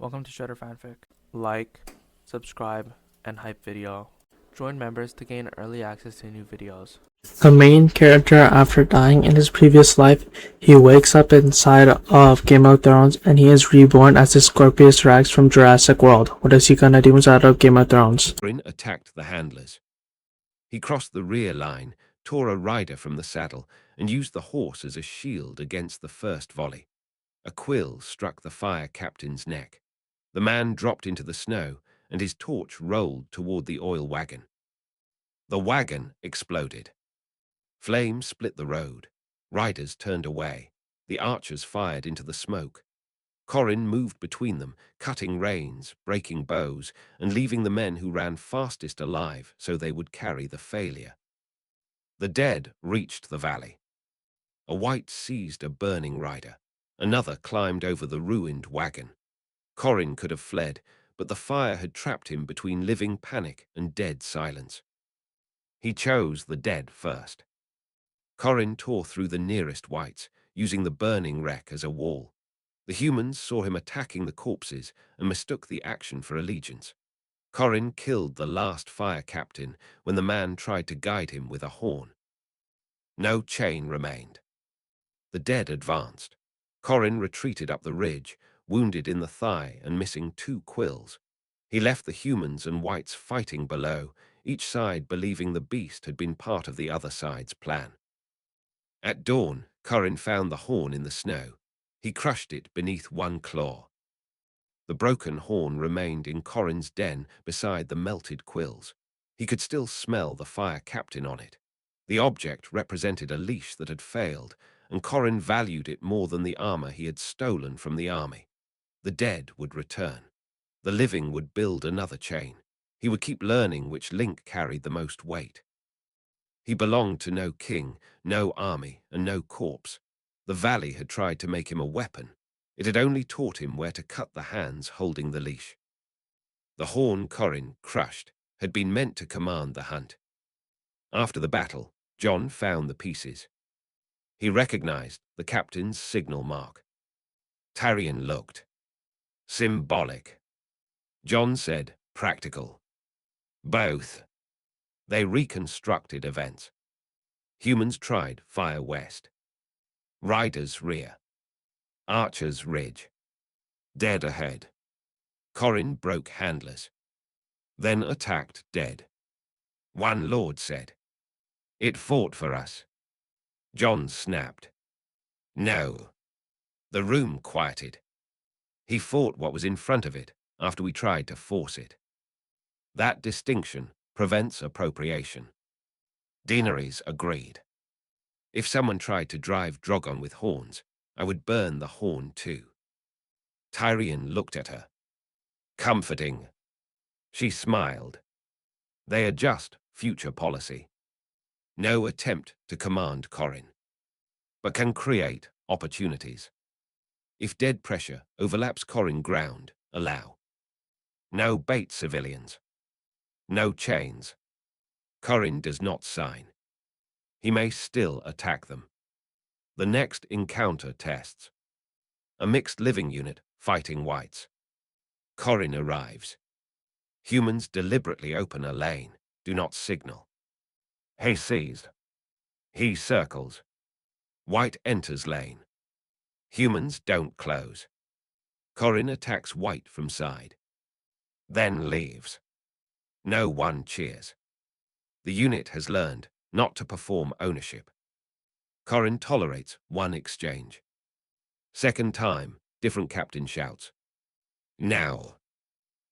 Welcome to Shredder Fanfic. Like, subscribe, and hype video. Join members to gain early access to new videos. The main character, after dying in his previous life, he wakes up inside of Game of Thrones and he is reborn as the Scorpius Rex from Jurassic World. What is he gonna do inside of Game of Thrones? Corin attacked the handlers. He crossed the rear line, tore a rider from the saddle, and used the horse as a shield against the first volley. A quill struck the fire captain's neck. The man dropped into the snow, and his torch rolled toward the oil wagon. The wagon exploded. Flames split the road. Riders turned away. The archers fired into the smoke. Corin moved between them, cutting reins, breaking bows, and leaving the men who ran fastest alive so they would carry the failure. The dead reached the valley. A wight seized a burning rider. Another climbed over the ruined wagon. Corin could have fled, but the fire had trapped him between living panic and dead silence. He chose the dead first. Corin tore through the nearest wights, using the burning wreck as a wall. The humans saw him attacking the corpses and mistook the action for allegiance. Corin killed the last fire captain when the man tried to guide him with a horn. No chain remained. The dead advanced. Corin retreated up the ridge, wounded in the thigh and missing 2 quills. He left the humans and wights fighting below, each side believing the beast had been part of the other side's plan. At dawn, Corin found the horn in the snow. He crushed it beneath one claw. The broken horn remained in Corin's den beside the melted quills. He could still smell the fire captain on it. The object represented a leash that had failed, and Corin valued it more than the armor he had stolen from the army. The dead would return. The living would build another chain. He would keep learning which link carried the most weight. He belonged to no king, no army, and no corpse. The valley had tried to make him a weapon. It had only taught him where to cut the hands holding the leash. The horn Corin crushed had been meant to command the hunt. After the battle, John found the pieces. He recognized the captain's signal mark. Tyrion looked. Symbolic. John said, practical. Both. They reconstructed events. Humans tried fire west. Riders rear. Archers ridge. Dead ahead. Corin broke handlers. Then attacked dead. One lord said, "It fought for us." John snapped. No. The room quieted. He fought what was in front of it after we tried to force it. That distinction prevents appropriation. Daenerys agreed. If someone tried to drive Drogon with horns, I would burn the horn too. Tyrion looked at her. Comforting. She smiled. They adjust future policy. No attempt to command Corin, but can create opportunities. If dead pressure overlaps Corin ground, allow. No bait civilians. No chains. Corin does not sign. He may still attack them. The next encounter tests. A mixed living unit fighting whites. Corin arrives. Humans deliberately open a lane, do not signal. He sees. He circles. White enters lane. Humans don't close. Corin attacks white from side. Then leaves. No one cheers. The unit has learned not to perform ownership. Corin tolerates one exchange. Second time, different captain shouts. Now.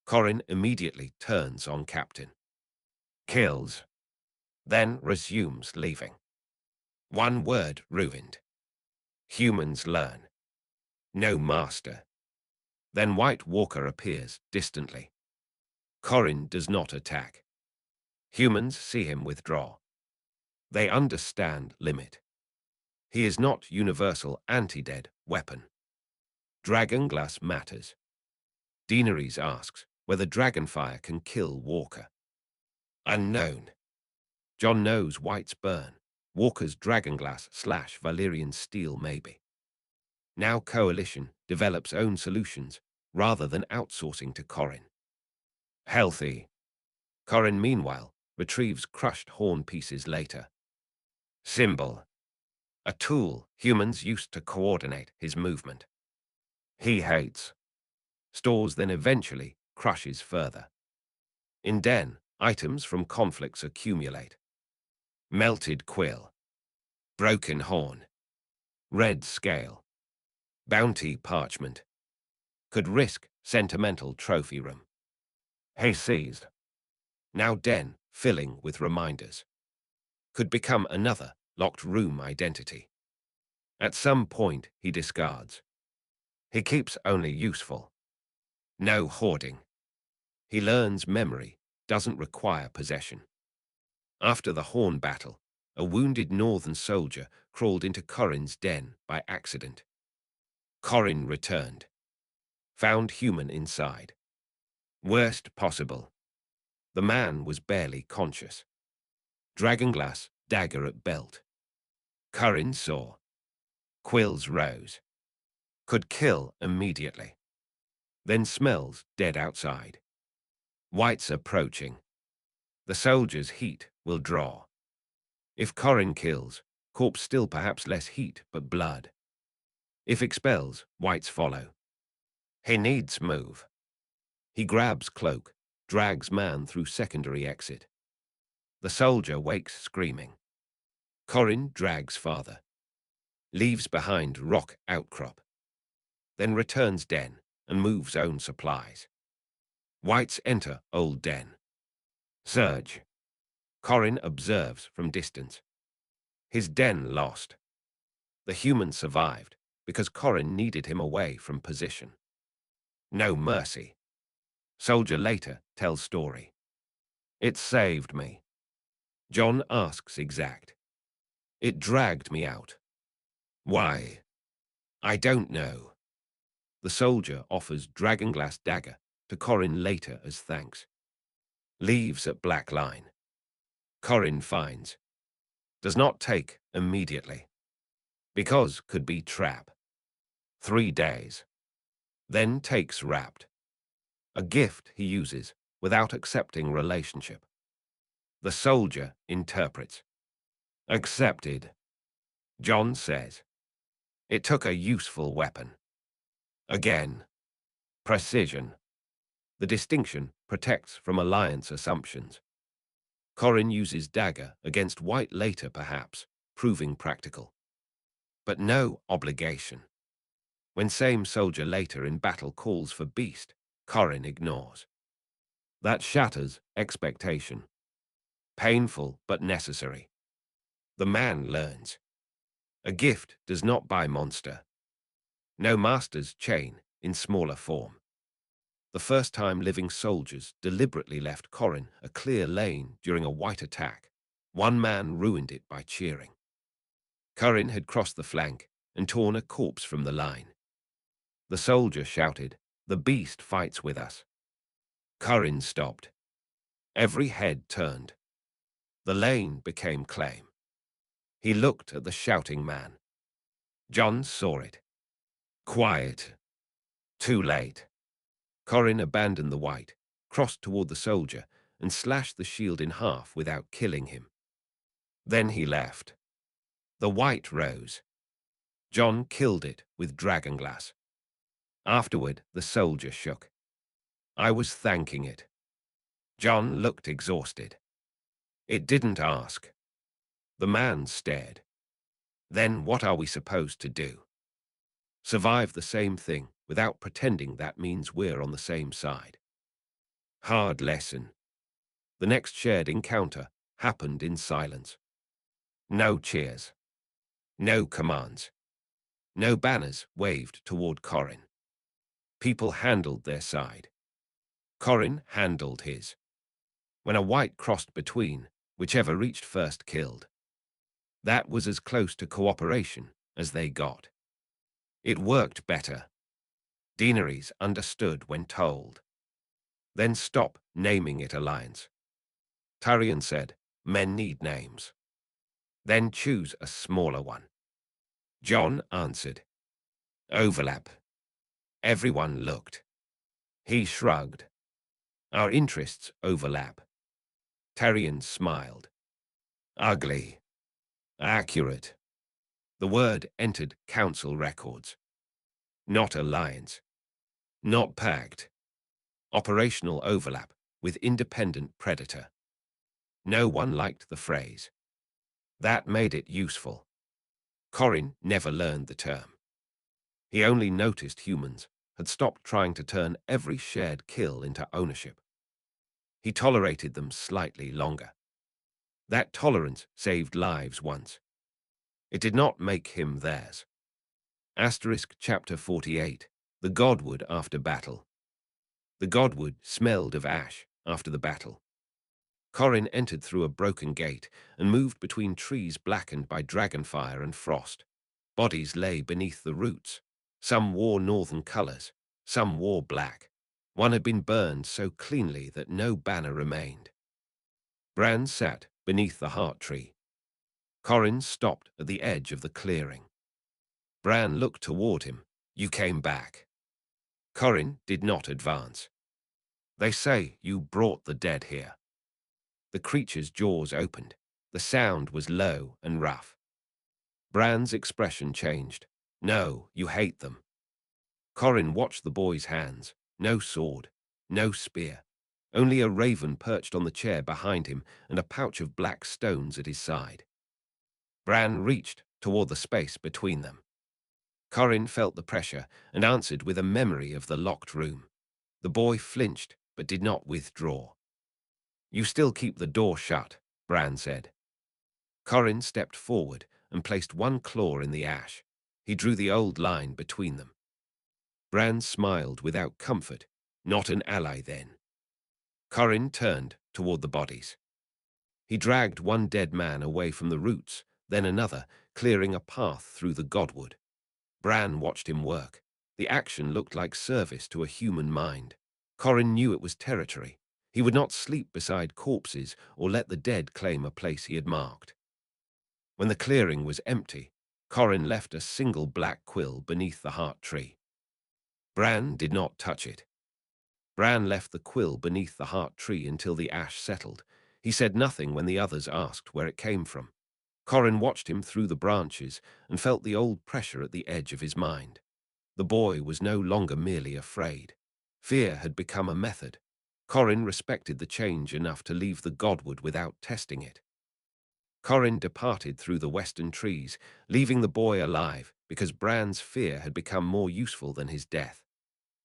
Corin immediately turns on captain. Kills. Then resumes leaving. One word ruined. Humans learn. No master. Then White Walker appears distantly. Corin does not attack. Humans see him withdraw. They understand limit. He is not universal anti-dead weapon. Dragonglass matters. Daenerys asks whether Dragonfire can kill Walker. Unknown. John knows White's burn. Walker's Dragonglass/Valyrian steel maybe. Now Coalition develops own solutions, rather than outsourcing to Corin. Healthy. Corin, meanwhile, retrieves crushed horn pieces later. Symbol. A tool humans used to coordinate his movement. He hates. Stores, then eventually crushes further. In Den, items from conflicts accumulate. Melted quill. Broken horn. Red scale. Bounty parchment. Could risk sentimental trophy room. He seized. Now Den, filling with reminders. Could become another locked room identity. At some point he discards. He keeps only useful. No hoarding. He learns memory doesn't require possession. After the Horn battle, a wounded northern soldier crawled into Corin's den by accident. Corin returned. Found human inside. Worst possible. The man was barely conscious. Dragonglass dagger at belt. Corin saw. Quills rose. Could kill immediately. Then smells dead outside. Whites approaching. The soldier's heat will draw. If Corin kills, corpse still perhaps less heat but blood. If expels, whites follow. He needs move. He grabs cloak, drags man through secondary exit. The soldier wakes screaming. Corin drags farther. Leaves behind rock outcrop. Then returns den and moves own supplies. Whites enter old den. Surge. Corin observes from distance. His den lost. The human survived because Corin needed him away from position. No mercy. Soldier later tells story. It saved me. John asks exact. It dragged me out. Why? I don't know. The soldier offers dragonglass dagger to Corin later as thanks. Leaves at black line. Corin finds. Does not take immediately. Because could be trap. 3 days. Then takes wrapped. A gift he uses without accepting relationship. The soldier interprets. Accepted. John says. It took a useful weapon. Again. Precision. The distinction protects from alliance assumptions. Corin uses dagger against white later perhaps, proving practical. But no obligation. When same soldier later in battle calls for beast, Corin ignores. That shatters expectation. Painful but necessary. The man learns. A gift does not buy monster. No master's chain in smaller form. The first time living soldiers deliberately left Corin a clear lane during a white attack. One man ruined it by cheering. Corin had crossed the flank and torn a corpse from the line. The soldier shouted, "The beast fights with us." Corin stopped. Every head turned. The lane became claim. He looked at the shouting man. John saw it. Quiet. Too late. Corin abandoned the white, crossed toward the soldier, and slashed the shield in half without killing him. Then he left. The white rose. John killed it with dragonglass. Afterward, the soldier shook. I was thanking it. John looked exhausted. It didn't ask. The man stared. Then what are we supposed to do? Survive the same thing without pretending that means we're on the same side. Hard lesson. The next shared encounter happened in silence. No cheers. No commands. No banners waved toward Corin. People handled their side. Corin handled his. When a white crossed between, whichever reached first killed. That was as close to cooperation as they got. It worked better. Deaneries understood when told. Then stop naming it alliance. Tyrion said, men need names. Then choose a smaller one. John answered. Overlap. Everyone looked. He shrugged. Our interests overlap. Tarion smiled. Ugly. Accurate. The word entered council records. Not alliance. Not pact. Operational overlap with independent predator. No one liked the phrase. That made it useful. Corin never learned the term. He only noticed humans had stopped trying to turn every shared kill into ownership. He tolerated them slightly longer. That tolerance saved lives once. It did not make him theirs. Asterisk chapter 48. The Godwood after battle. The Godwood smelled of ash after the battle. Corin entered through a broken gate and moved between trees blackened by dragonfire and frost. Bodies lay beneath the roots. Some wore northern colors, some wore black. One had been burned so cleanly that no banner remained. Bran sat beneath the heart tree. Corin stopped at the edge of the clearing. Bran looked toward him. You came back. Corin did not advance. They say you brought the dead here. The creature's jaws opened. The sound was low and rough. Bran's expression changed. No, you hate them. Corin watched the boy's hands. No sword, no spear. Only a raven perched on the chair behind him and a pouch of black stones at his side. Bran reached toward the space between them. Corin felt the pressure and answered with a memory of the locked room. The boy flinched but did not withdraw. You still keep the door shut, Bran said. Corin stepped forward and placed one claw in the ash. He drew the old line between them. Bran smiled without comfort. Not an ally then. Corin turned toward the bodies. He dragged one dead man away from the roots, then another, clearing a path through the Godwood. Bran watched him work. The action looked like service to a human mind. Corin knew it was territory. He would not sleep beside corpses or let the dead claim a place he had marked. When the clearing was empty, Corin left a single black quill beneath the heart tree. Bran did not touch it. Bran left the quill beneath the heart tree until the ash settled. He said nothing when the others asked where it came from. Corin watched him through the branches and felt the old pressure at the edge of his mind. The boy was no longer merely afraid. Fear had become a method. Corin respected the change enough to leave the Godwood without testing it. Corin departed through the western trees, leaving the boy alive because Bran's fear had become more useful than his death.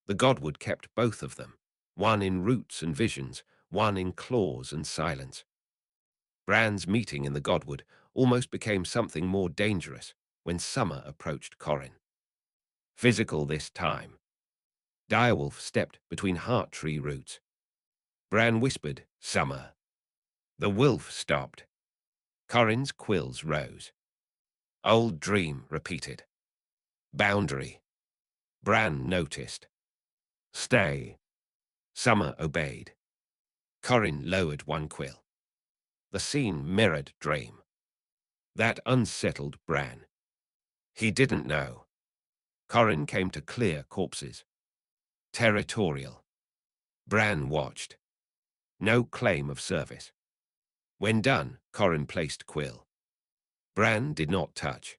The Godwood kept both of them, one in roots and visions, one in claws and silence. Bran's meeting in the Godwood almost became something more dangerous when summer approached Corin. Physical this time. Direwolf stepped between heart tree roots. Bran whispered, "Summer." The wolf stopped. Corin's quills rose. Old dream repeated. Boundary. Bran noticed. Stay. Summer obeyed. Corin lowered one quill. The scene mirrored dream. That unsettled Bran. He didn't know. Corin came to clear corpses. Territorial. Bran watched. No claim of service. When done, Corin placed quill. Bran did not touch.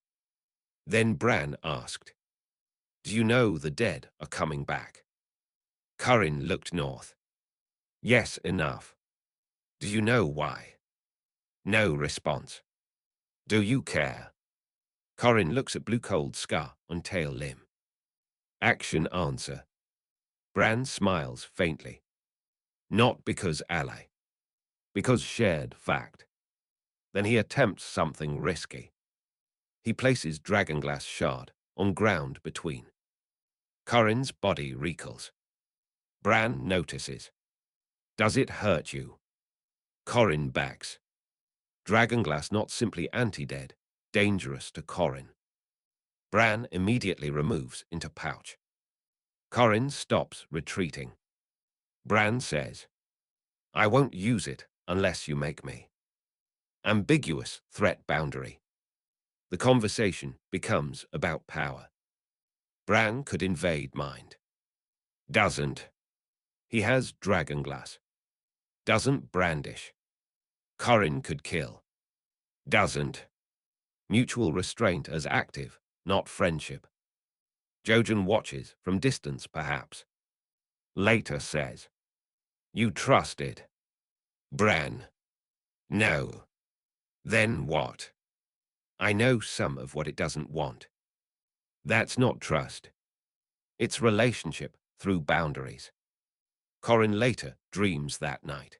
Then Bran asked, "Do you know the dead are coming back?" Corin looked north. Yes, enough. Do you know why? No response. Do you care? Corin looks at blue cold scar on tail limb. Action answer. Bran smiles faintly. Not because ally. Because shared fact. Then he attempts something risky. He places dragonglass shard on ground between. Corin's body recoils. Bran notices. Does it hurt you? Corin backs. Dragonglass not simply anti-dead, dangerous to Corin. Bran immediately removes into pouch. Corin stops retreating. Bran says, "I won't use it unless you make me." Ambiguous threat boundary. The conversation becomes about power. Bran could invade mind. Doesn't. He has dragonglass. Doesn't brandish. Corin could kill. Doesn't. Mutual restraint as active, not friendship. Jojen watches, from distance perhaps. Later says, "You trusted." Bran. No. Then what? I know some of what it doesn't want. That's not trust. It's relationship through boundaries. Corin later dreams that night.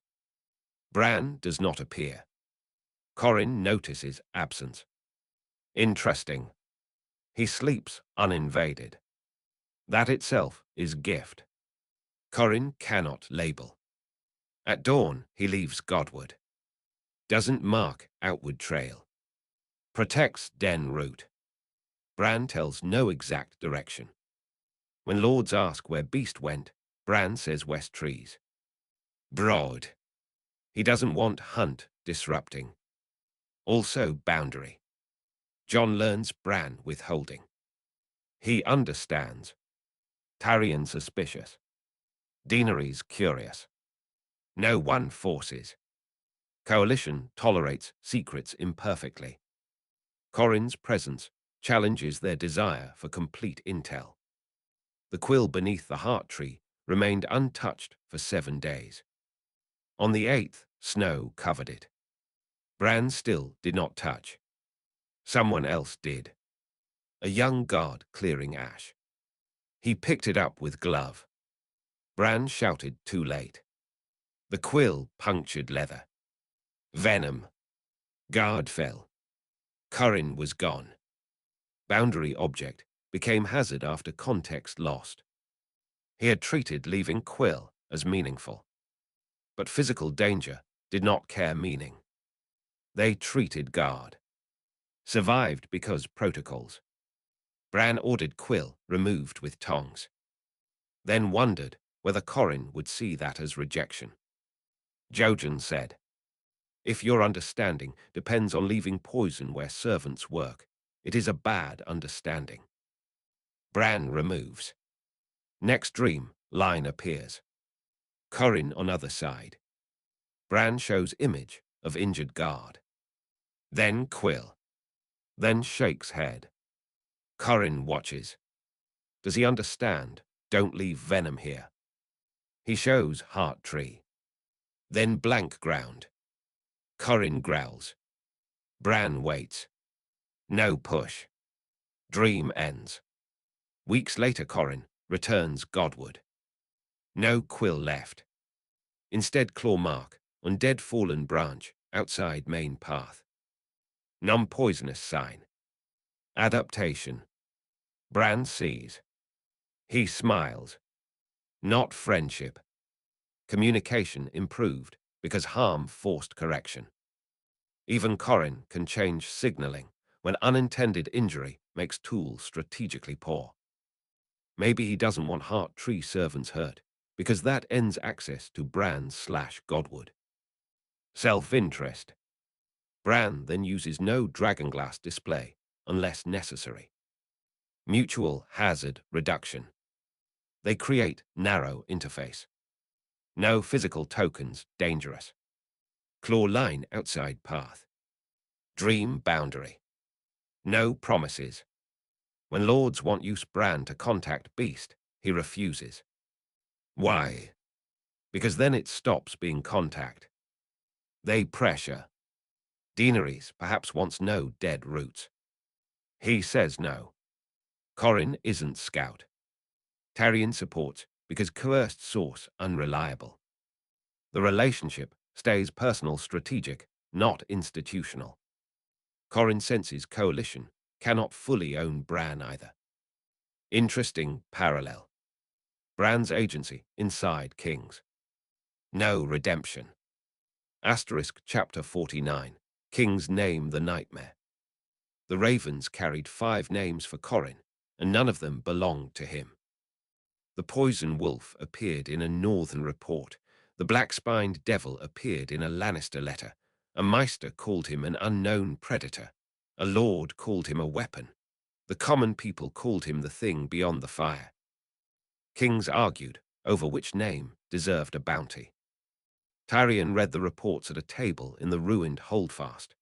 Bran does not appear. Corin notices absence. Interesting. He sleeps uninvaded. That itself is gift. Corin cannot label. At dawn, he leaves Godward. Doesn't mark outward trail. Protects den route. Bran tells no exact direction. When lords ask where Beast went, Bran says west trees. Broad. He doesn't want hunt disrupting. Also boundary. Jon learns Bran withholding. He understands. Tyrion suspicious. Daenerys curious. No one forces. Coalition tolerates secrets imperfectly. Corin's presence challenges their desire for complete intel. The quill beneath the heart tree remained untouched for 7 days. On the 8th, snow covered it. Bran still did not touch. Someone else did. A young guard clearing ash. He picked it up with glove. Bran shouted too late. The quill punctured leather. Venom. Guard fell. Corin was gone. Boundary object became hazard after context lost. He had treated leaving quill as meaningful. But physical danger did not care meaning. They treated guard. Survived because protocols. Bran ordered quill removed with tongs. Then wondered whether Corin would see that as rejection. Jojen said, "If your understanding depends on leaving poison where servants work, it is a bad understanding." Bran removes. Next dream, line appears. Corin on other side. Bran shows image of injured guard. Then quill. Then shakes head. Corin watches. Does he understand? Don't leave venom here. He shows heart tree. Then blank ground. Corin growls. Bran waits. No push. Dream ends. Weeks later Corin returns Godward. No quill left. Instead claw mark on dead fallen branch outside main path. Non-poisonous sign. Adaptation. Bran sees. He smiles. Not friendship. Communication improved because harm forced correction. Even Corin can change signaling when unintended injury makes tools strategically poor. Maybe he doesn't want heart tree servants hurt, because that ends access to Bran/Godwood. Self-interest. Bran then uses no dragonglass display unless necessary. Mutual hazard reduction. They create narrow interface. No physical tokens dangerous. Claw line outside path. Dream boundary. No promises. When lords want use Bran to contact Beast, he refuses. Why? Because then it stops being contact. They pressure. Daenerys perhaps wants no dead roots. He says no. Corin isn't scout. Tyrion supports because coerced source unreliable. The relationship stays personal strategic, not institutional. Corin senses coalition cannot fully own Bran either. Interesting parallel. Bran's agency inside Kings. No redemption. Asterisk chapter 49. Kings name the nightmare. The ravens carried 5 names for Corin, and none of them belonged to him. The poison wolf appeared in a northern report. The black-spined devil appeared in a Lannister letter. A Maester called him an unknown predator. A lord called him a weapon. The common people called him the thing beyond the fire. Kings argued over which name deserved a bounty. Tyrion read the reports at a table in the ruined holdfast.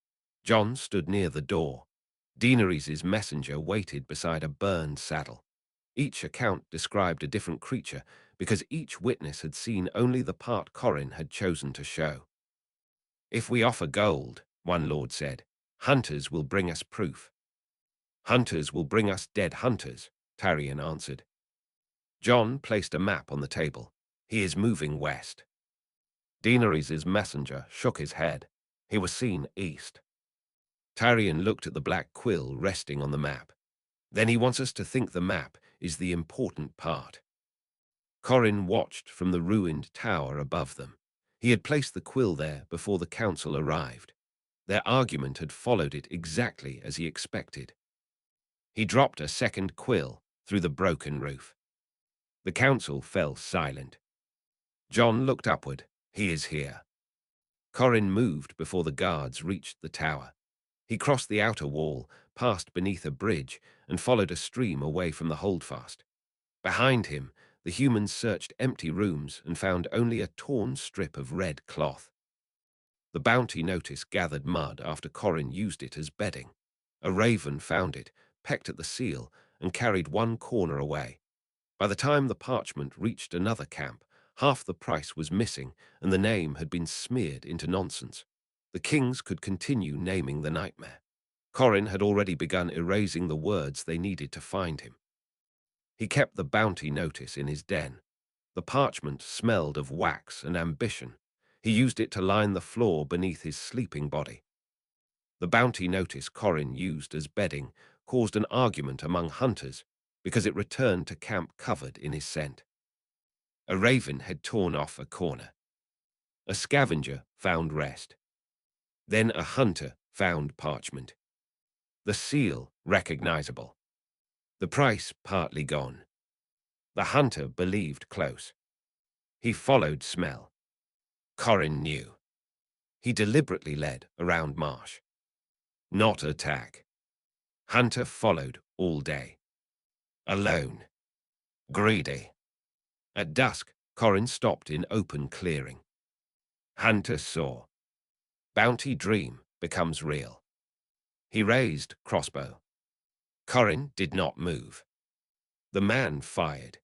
Jon stood near the door. Daenerys' messenger waited beside a burned saddle. Each account described a different creature because each witness had seen only the part Corrin had chosen to show. "If we offer gold," one lord said, "hunters will bring us proof." "Hunters will bring us dead hunters," Tyrion answered. Jon placed a map on the table. "He is moving west." Daenerys' messenger shook his head. He was seen east. Tyrion looked at the black quill resting on the map. "Then he wants us to think the map is the important part." Corrin watched from the ruined tower above them. He had placed the quill there before the council arrived. Their argument had followed it exactly as he expected. He dropped a second quill through the broken roof. The council fell silent. Jon looked upward. "He is here." Corrin moved before the guards reached the tower. He crossed the outer wall, passed beneath a bridge, and followed a stream away from the holdfast. Behind him, the humans searched empty rooms and found only a torn strip of red cloth. The bounty notice gathered mud after Corrin used it as bedding. A raven found it, pecked at the seal, and carried one corner away. By the time the parchment reached another camp, half the price was missing, and the name had been smeared into nonsense. The kings could continue naming the nightmare. Corrin had already begun erasing the words they needed to find him. He kept the bounty notice in his den. The parchment smelled of wax and ambition. He used it to line the floor beneath his sleeping body. The bounty notice Corrin used as bedding caused an argument among hunters because it returned to camp covered in his scent. A raven had torn off a corner. A scavenger found rest. Then a hunter found parchment. The seal recognizable. The price partly gone. The hunter believed close. He followed smell. Corrin knew. He deliberately led around marsh. Not attack. Hunter followed all day. Alone. Greedy. At dusk, Corrin stopped in open clearing. Hunter saw. Bounty dream becomes real. He raised crossbow. Corrin did not move. The man fired.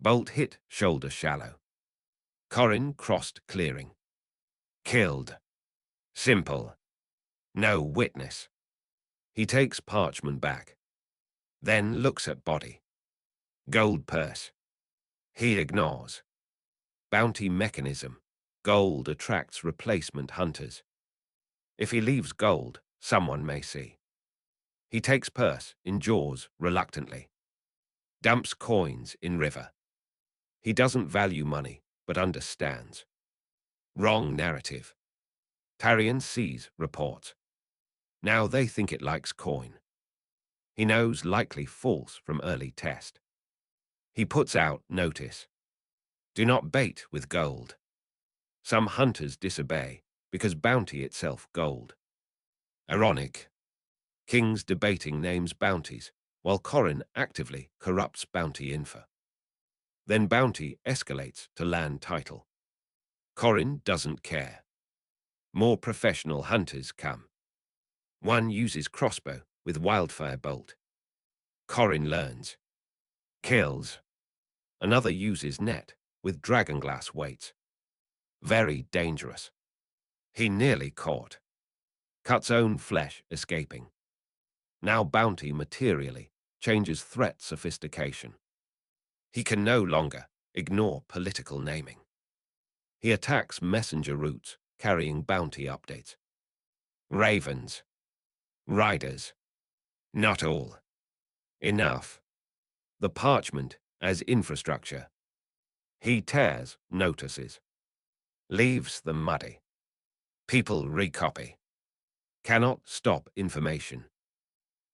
Bolt hit shoulder shallow. Corrin crossed clearing. Killed. Simple. No witness. He takes parchment back. Then looks at body. Gold purse. He ignores. Bounty mechanism. Gold attracts replacement hunters. If he leaves gold, someone may see. He takes purse in jaws reluctantly. Dumps coins in river. He doesn't value money, but understands. Wrong narrative. Tyrion sees reports. Now they think it likes coin. He knows likely false from early test. He puts out notice. Do not bait with gold. Some hunters disobey because bounty itself gold. Ironic. Kings debating names bounties, while Corrin actively corrupts bounty info. Then bounty escalates to land title. Corrin doesn't care. More professional hunters come. One uses crossbow with wildfire bolt. Corrin learns. Kills. Another uses net with dragonglass weights. Very dangerous. He nearly caught. Cuts own flesh escaping. Now bounty materially changes threat sophistication. He can no longer ignore political naming. He attacks messenger routes carrying bounty updates. Ravens. Riders. Not all. Enough. The parchment as infrastructure. He tears notices. Leaves them muddy. People recopy. Cannot stop information.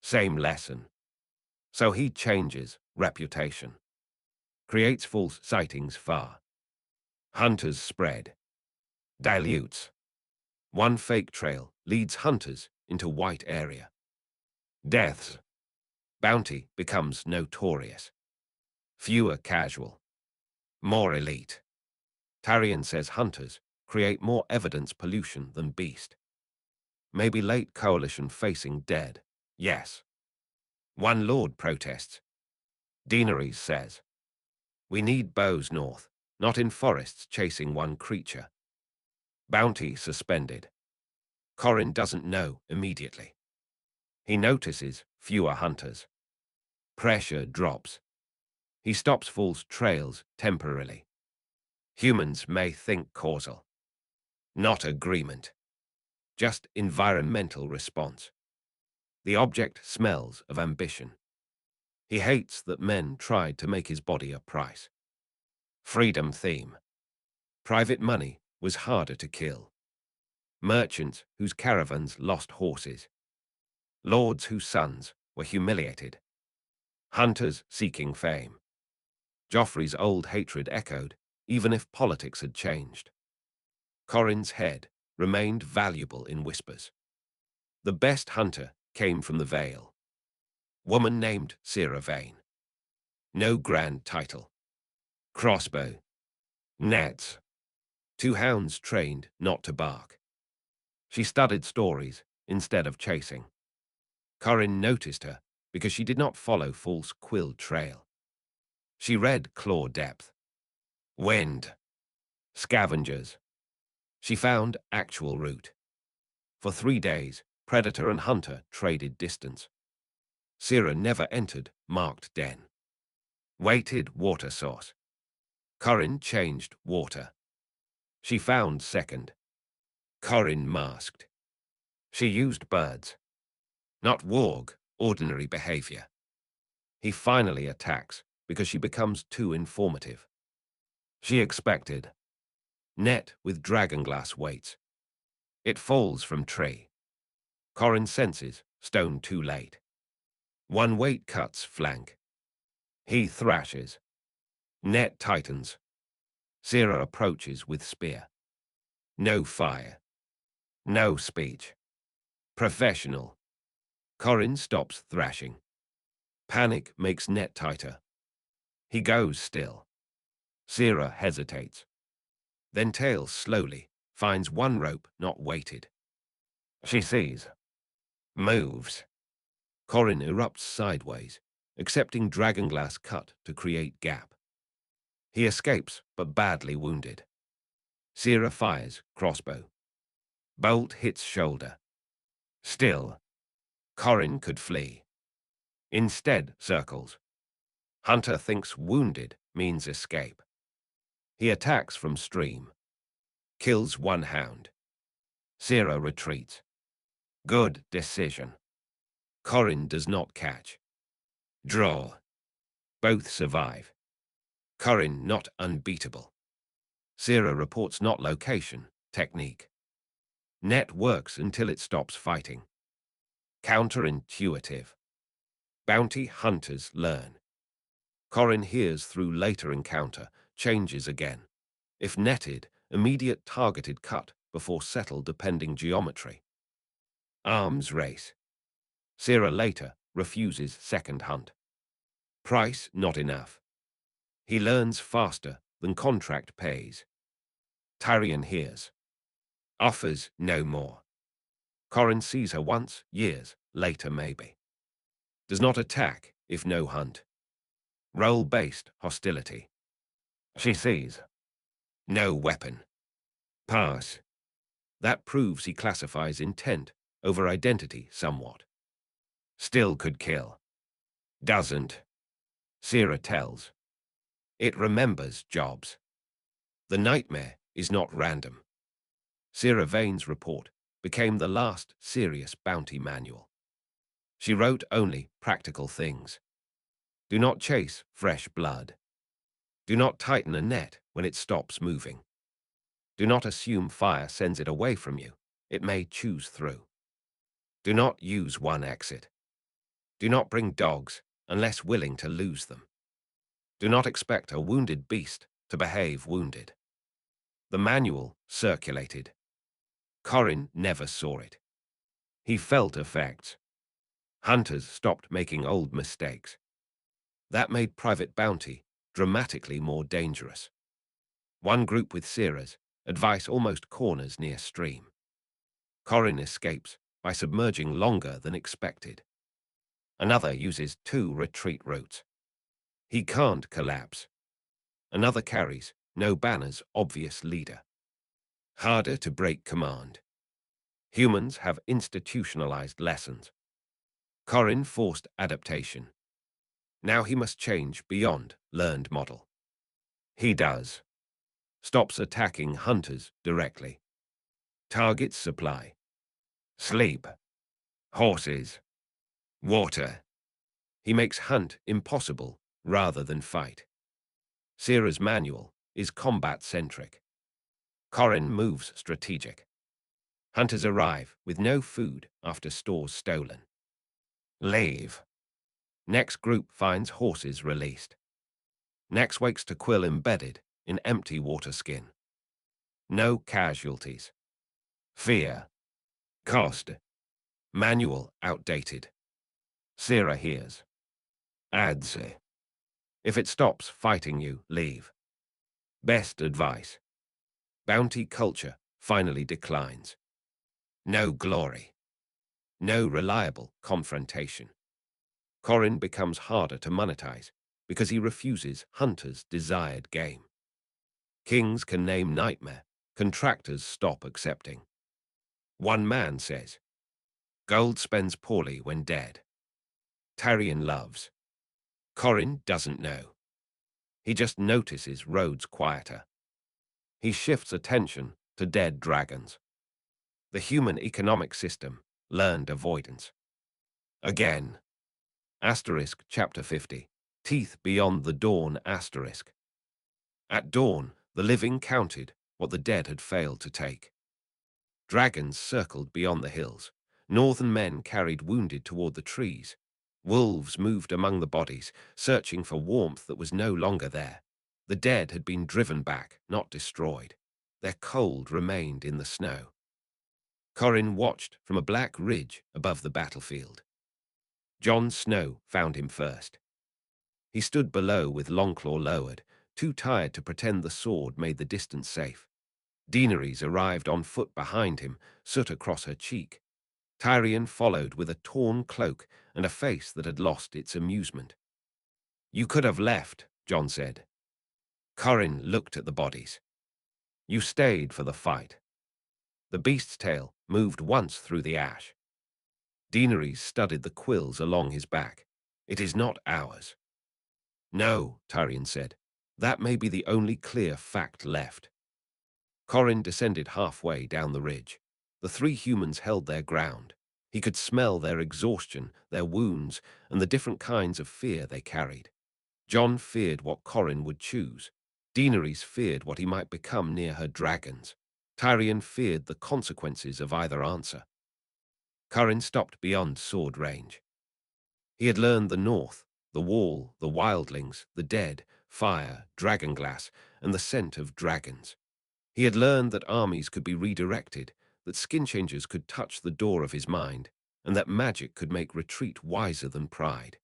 Same lesson. So he changes reputation. Creates false sightings far. Hunters spread. Dilutes. One fake trail leads hunters into white area. Deaths. Bounty becomes notorious. Fewer casual. More elite. Tyrion says hunters create more evidence pollution than beast. Maybe late coalition facing dead. Yes. One lord protests. Daenerys says, we need bows north, not in forests chasing one creature. Bounty suspended. Corrin doesn't know immediately. He notices fewer hunters. Pressure drops. He stops false trails temporarily. Humans may think causal. Not agreement. Just environmental response. The object smells of ambition. He hates that men tried to make his body a price. Freedom theme. Private money was harder to kill. Merchants whose caravans lost horses. Lords whose sons were humiliated. Hunters seeking fame. Joffrey's old hatred echoed, even if politics had changed. Corrin's head remained valuable in whispers. The best hunter came from the Vale. Woman named Sera Vane. No grand title. Crossbow. Nets. 2 hounds trained not to bark. She studied stories instead of chasing. Corrin noticed her because she did not follow false quill trail. She read claw depth. Wind. Scavengers. She found actual route. For 3 days, predator and hunter traded distance. Sera never entered marked den. Weighted water source. Corrin changed water. She found second. Corrin masked. She used birds. Not warg, ordinary behavior. He finally attacks because she becomes too informative. She expected. Net with dragonglass weights. It falls from tree. Corrin senses, stone too late. One weight cuts flank. He thrashes. Net tightens. Sera approaches with spear. No fire. No speech. Professional. Corrin stops thrashing. Panic makes net tighter. He goes still. Sera hesitates. Then tails slowly, finds one rope not weighted. She sees. Moves. Corrin erupts sideways, accepting dragonglass cut to create gap. He escapes, but badly wounded. Sera fires crossbow. Bolt hits shoulder. Still. Corrin could flee. Instead circles. Hunter thinks wounded means escape. He attacks from stream. Kills one hound. Sera retreats. Good decision. Corrin does not catch. Draw. Both survive. Corrin not unbeatable. Sera reports not location, technique. Net works until it stops fighting. Counterintuitive. Bounty hunters learn. Corrin hears through later encounter, changes again. If netted, immediate targeted cut before settle depending geometry. Arms race. Sera later refuses second hunt. Price not enough. He learns faster than contract pays. Tyrion hears. Offers no more. Corrin sees her once, years, later maybe. Does not attack if no hunt. Role-based hostility. She sees. No weapon. Pass. That proves he classifies intent over identity somewhat. Still could kill. Doesn't. Sera tells. It remembers jobs. The nightmare is not random. Sera Vane's report became the last serious bounty manual. She wrote only practical things. Do not chase fresh blood. Do not tighten a net when it stops moving. Do not assume fire sends it away from you. It may choose through. Do not use one exit. Do not bring dogs unless willing to lose them. Do not expect a wounded beast to behave wounded. The manual circulated. Corrin never saw it. He felt effects. Hunters stopped making old mistakes. That made private bounty dramatically more dangerous. One group with Seras, advice almost corners near stream. Corin escapes by submerging longer than expected. Another uses 2 retreat routes. He can't collapse. Another carries no banners, obvious leader. Harder to break command. Humans have institutionalized lessons. Corin forced adaptation. Now he must change beyond learned model. He does. Stops attacking hunters directly. Targets supply. Sleep. Horses. Water. He makes hunt impossible rather than fight. Sera's manual is combat-centric. Corin moves strategic. Hunters arrive with no food after stores stolen. Leave. Next group finds horses released. Next wakes to quill embedded in empty water skin. No casualties. Fear. Cost. Manual outdated. Sera hears. Adds. If it stops fighting you, leave. Best advice. Bounty culture finally declines. No glory. No reliable confrontation. Corin becomes harder to monetize because he refuses hunters' desired game. Kings can name nightmare, contractors stop accepting. One man says, gold spends poorly when dead. Tyrion loves. Corin doesn't know. He just notices roads quieter. He shifts attention to dead dragons. The human economic system learned avoidance. Again. Asterisk chapter 50. Teeth beyond the dawn asterisk. At dawn, the living counted what the dead had failed to take. Dragons circled beyond the hills. Northern men carried wounded toward the trees. Wolves moved among the bodies, searching for warmth that was no longer there. The dead had been driven back, not destroyed. Their cold remained in the snow. Corin watched from a black ridge above the battlefield. Jon Snow found him first. He stood below with Longclaw lowered, too tired to pretend the sword made the distance safe. Daenerys arrived on foot behind him, soot across her cheek. Tyrion followed with a torn cloak and a face that had lost its amusement. You could have left, Jon said. Corin looked at the bodies. You stayed for the fight. The beast's tail moved once through the ash. Daenerys studied the quills along his back. It is not ours. No, Tyrion said. That may be the only clear fact left. Corin descended halfway down the ridge. The 3 humans held their ground. He could smell their exhaustion, their wounds, and the different kinds of fear they carried. Jon feared what Corin would choose. Daenerys feared what he might become near her dragons. Tyrion feared the consequences of either answer. Corin stopped beyond sword range. He had learned the north, the wall, the wildlings, the dead, fire, dragonglass, and the scent of dragons. He had learned that armies could be redirected, that skin changers could touch the door of his mind, and that magic could make retreat wiser than pride.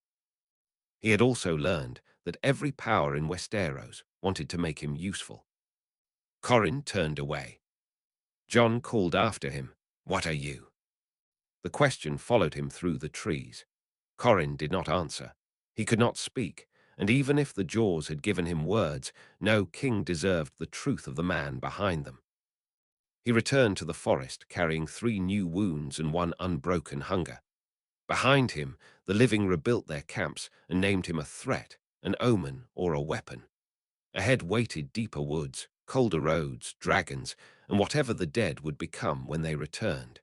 He had also learned that every power in Westeros wanted to make him useful. Corin turned away. Jon called after him, "What are you?" The question followed him through the trees. Corin did not answer. He could not speak, and even if the jaws had given him words, no king deserved the truth of the man behind them. He returned to the forest, carrying 3 new wounds and 1 unbroken hunger. Behind him, the living rebuilt their camps and named him a threat, an omen, or a weapon. Ahead waited deeper woods, colder roads, dragons, and whatever the dead would become when they returned.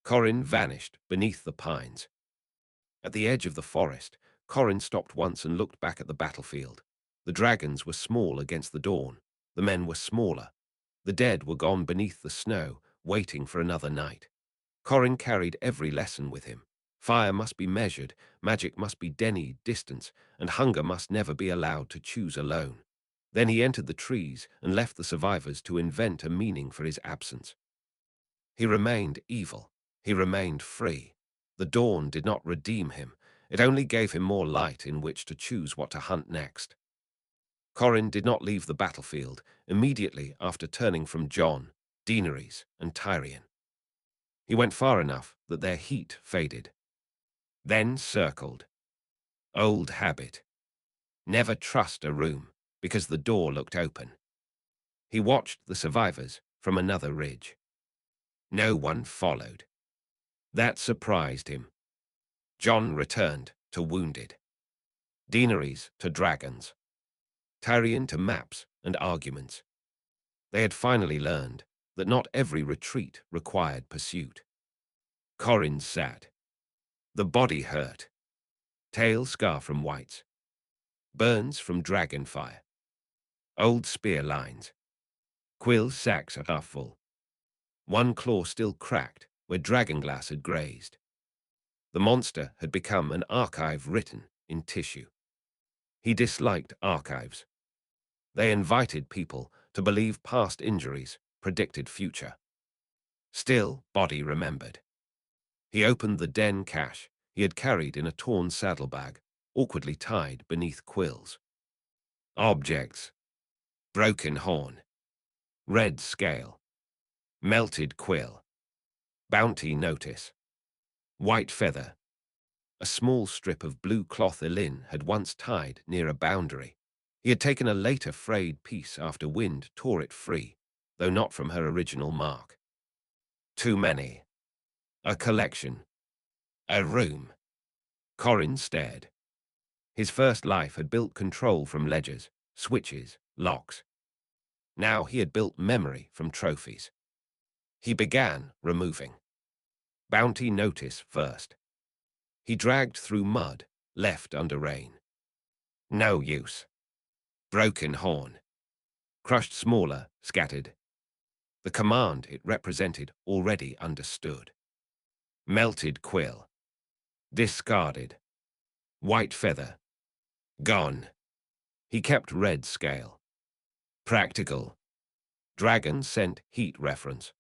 Corin vanished beneath the pines. At the edge of the forest, Corin stopped once and looked back at the battlefield. The dragons were small against the dawn. The men were smaller. The dead were gone beneath the snow, waiting for another night. Corin carried every lesson with him. Fire must be measured, magic must be denied distance, and hunger must never be allowed to choose alone. Then he entered the trees and left the survivors to invent a meaning for his absence. He remained evil. He remained free. The dawn did not redeem him. It only gave him more light in which to choose what to hunt next. Corin did not leave the battlefield immediately after turning from John, Daenerys, and Tyrion. He went far enough that their heat faded. Then circled. Old habit. Never trust a room, because the door looked open. He watched the survivors from another ridge. No one followed. That surprised him. John returned to wounded. Daenerys to dragons. Tyrion to maps and arguments. They had finally learned that not every retreat required pursuit. Corin sat. The body hurt. Tail scar from whites. Burns from dragonfire. Old spear lines. Quill's sacks are half full. One claw still cracked where dragonglass had grazed. The monster had become an archive written in tissue. He disliked archives. They invited people to believe past injuries predicted future. Still, body remembered. He opened the den cache he had carried in a torn saddlebag, awkwardly tied beneath quills. Objects. Broken horn. Red scale. Melted quill. Bounty notice. White feather. A small strip of blue cloth Elin had once tied near a boundary. He had taken a later frayed piece after wind tore it free, though not from her original mark. Too many. A collection. A room. Corin stared. His first life had built control from ledgers, switches, locks. Now he had built memory from trophies. He began removing. Bounty notice first. He dragged through mud, left under rain. No use. Broken horn. Crushed smaller, scattered. The command it represented already understood. Melted quill. Discarded. White feather. Gone. He kept red scale. Practical. Dragon sent heat reference.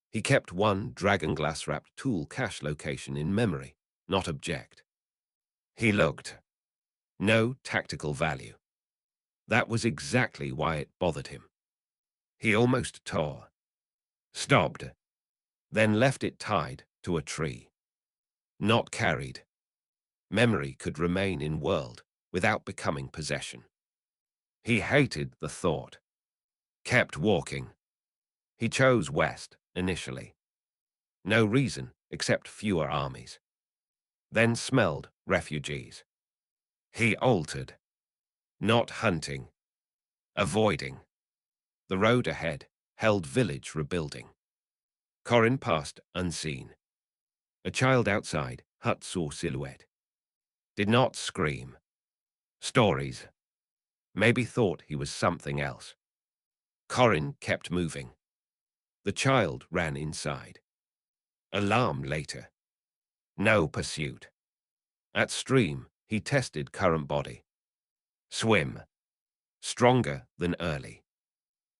He kept one dragonglass-wrapped tool cache location in memory, not object. He looked. No tactical value. That was exactly why it bothered him. He almost tore. Stopped. Then left it tied to a tree. Not carried. Memory could remain in world without becoming possession. He hated the thought. Kept walking. He chose west initially. No reason except fewer armies. Then smelled refugees. He altered. Not hunting. Avoiding. The road ahead held village rebuilding. Corin passed unseen. A child outside hut saw silhouette. Did not scream. Stories. Maybe thought he was something else. Corin kept moving. The child ran inside. Alarm later. No pursuit. At stream, he tested current body. Swim. Stronger than early.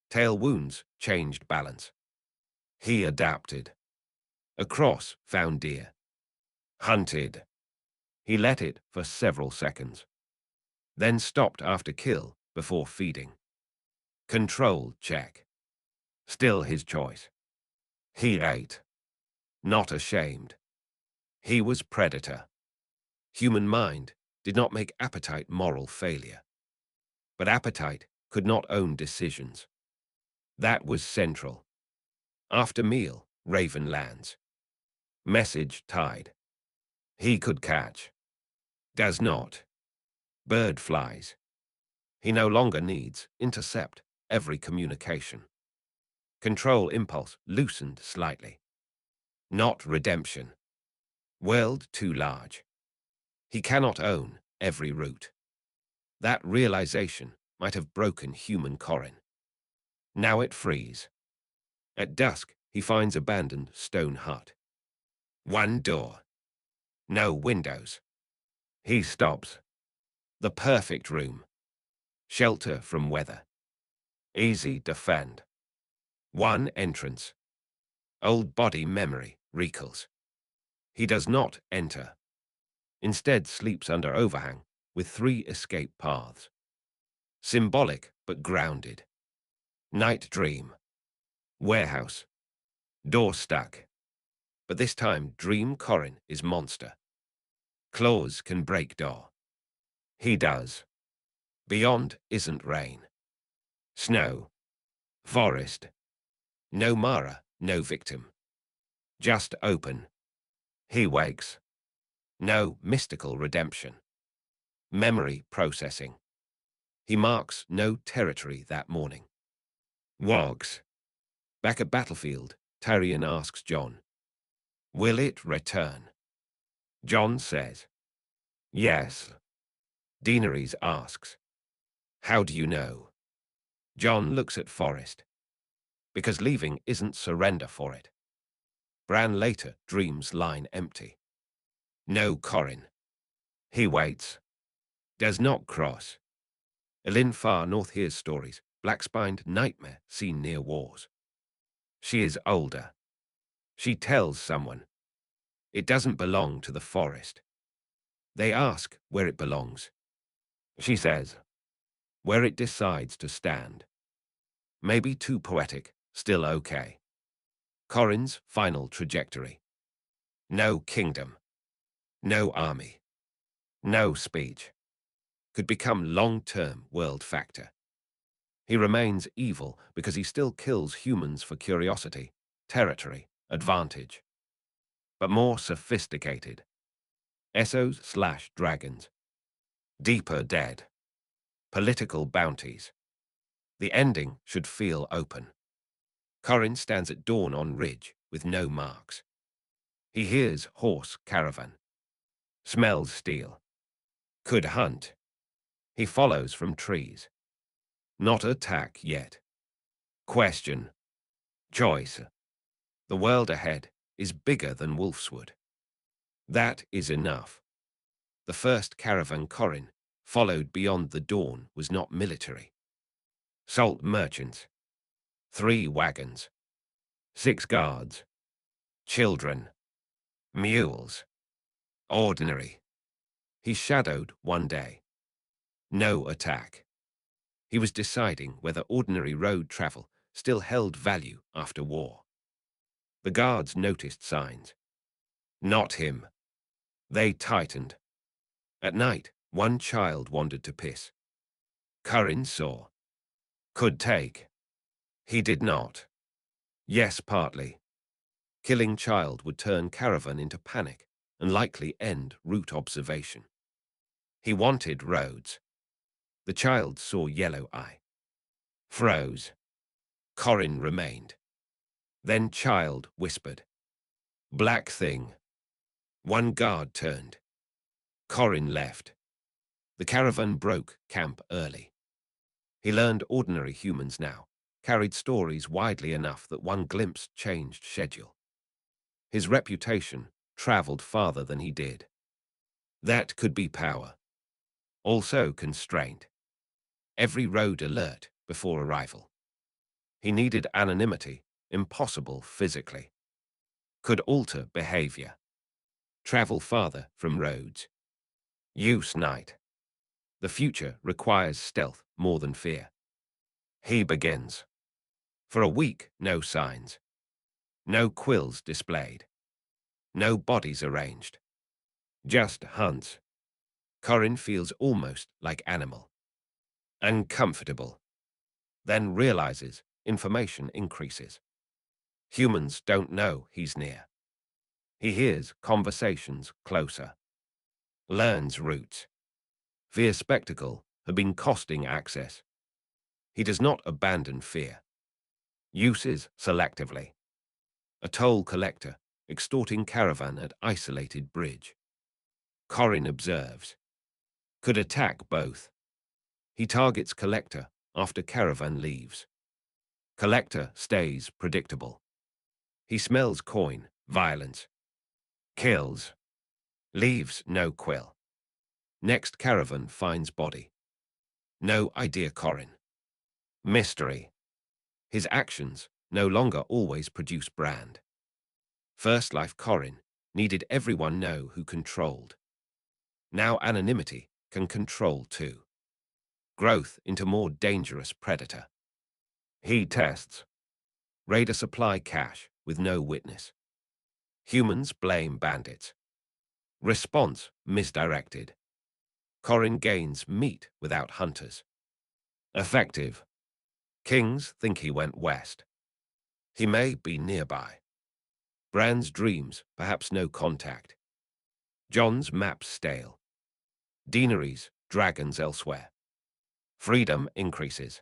Tail wounds changed balance. He adapted. Across found deer. Hunted. He let it for several seconds. Then stopped after kill before feeding. Control check. Still his choice. He ate. Not ashamed. He was predator. Human mind did not make appetite moral failure. But appetite could not own decisions. That was central. After meal, raven lands. Message tied. He could catch. Does not. Bird flies. He no longer needs intercept every communication. Control impulse loosened slightly. Not redemption. World too large. He cannot own every route. That realization might have broken human Corin. Now it frees. At dusk, he finds abandoned stone hut. One door. No windows. He stops. The perfect room. Shelter from weather. Easy defend. One entrance. Old body memory recalls. He does not enter. Instead sleeps under overhang with 3 escape paths. Symbolic but grounded. Night dream. Warehouse. Door stuck. But this time, Dream Corin is monster. Claws can break door. He does. Beyond isn't rain. Snow. Forest. No Mara, no victim. Just open. He wakes. No mystical redemption. Memory processing. He marks no territory that morning. Wogs. Back at Battlefield, Tyrion asks Jon, "Will it return?" Jon says, "Yes." Daenerys asks, "How do you know?" Jon looks at Forest. Because leaving isn't surrender for it. Bran later dreams line empty. No Corin. He waits. Does not cross. Elin far north hears stories, black-spined nightmare seen near wars. She is older. She tells someone. It doesn't belong to the forest. They ask where it belongs. She says, where it decides to stand. Maybe too poetic, still okay. Corin's final trajectory. No kingdom. No army. No speech. Could become long-term world factor. He remains evil because he still kills humans for curiosity, territory, advantage. But more sophisticated. Essos/dragons. Deeper dead. Political bounties. The ending should feel open. Corin stands at dawn on ridge with no marks. He hears horse caravan. Smells steel. Could hunt. He follows from trees. Not attack yet. Question. Choice. The world ahead is bigger than Wolfswood. That is enough. The first caravan Corin followed beyond the dawn was not military. Salt merchants. 3 wagons. 6 guards. Children. Mules. Ordinary. He shadowed one day. No attack. He was deciding whether ordinary road travel still held value after war. The guards noticed signs. Not him. They tightened. At night, one child wandered to piss. Corin saw. Could take. He did not. Yes, partly. Killing child would turn caravan into panic and likely end route observation. He wanted roads. The child saw yellow eye. Froze. Corin remained. Then child whispered. Black thing. One guard turned. Corin left. The caravan broke camp early. He learned ordinary humans now carried stories widely enough that one glimpse changed schedule. His reputation traveled farther than he did. That could be power. Also constraint. Every road alert before arrival. He needed anonymity, impossible physically. Could alter behavior. Travel farther from roads. Use night. The future requires stealth more than fear. He begins. For a week, no signs. No quills displayed. No bodies arranged. Just hunts. Corin feels almost like animal. Uncomfortable. Then realizes information increases. Humans don't know he's near. He hears conversations closer. Learns routes. Fear spectacle had been costing access. He does not abandon fear. Uses selectively. A toll collector extorting caravan at isolated bridge. Corin observes. Could attack both. He targets collector after caravan leaves. Collector stays predictable. He smells coin, violence. Kills. Leaves no quill. Next caravan finds body. No idea Corin. Mystery. His actions no longer always produce brand. First life Corin needed everyone know who controlled. Now anonymity can control too. growth into more dangerous predator. He tests. Raider supply cache with no witness. Humans blame bandits. Response misdirected. Corin gains meat without hunters. Effective. Kings think he went west. He may be nearby. Bran's dreams, perhaps no contact. John's maps stale. Deaneries, dragons elsewhere. Freedom increases.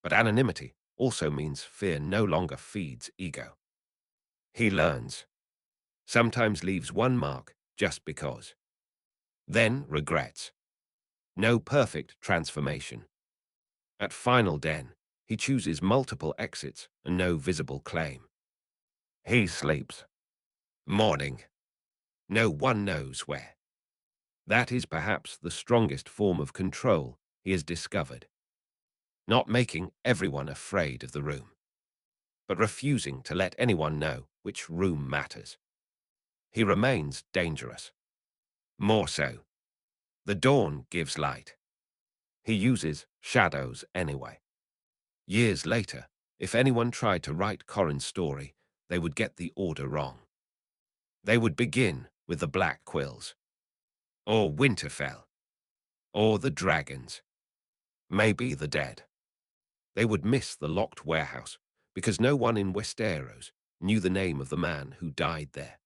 But anonymity also means fear no longer feeds ego. He learns. Sometimes leaves one mark just because. Then regrets. No perfect transformation. At Final Den, he chooses multiple exits and no visible claim. He sleeps. Morning. No one knows where. That is perhaps the strongest form of control he has discovered. Not making everyone afraid of the room, but refusing to let anyone know which room matters. He remains dangerous. More so. The dawn gives light. He uses shadows anyway. Years later, if anyone tried to write Corin's story, they would get the order wrong. They would begin with the Black Quills, or Winterfell, or the dragons, maybe the dead. They would miss the locked warehouse because no one in Westeros knew the name of the man who died there.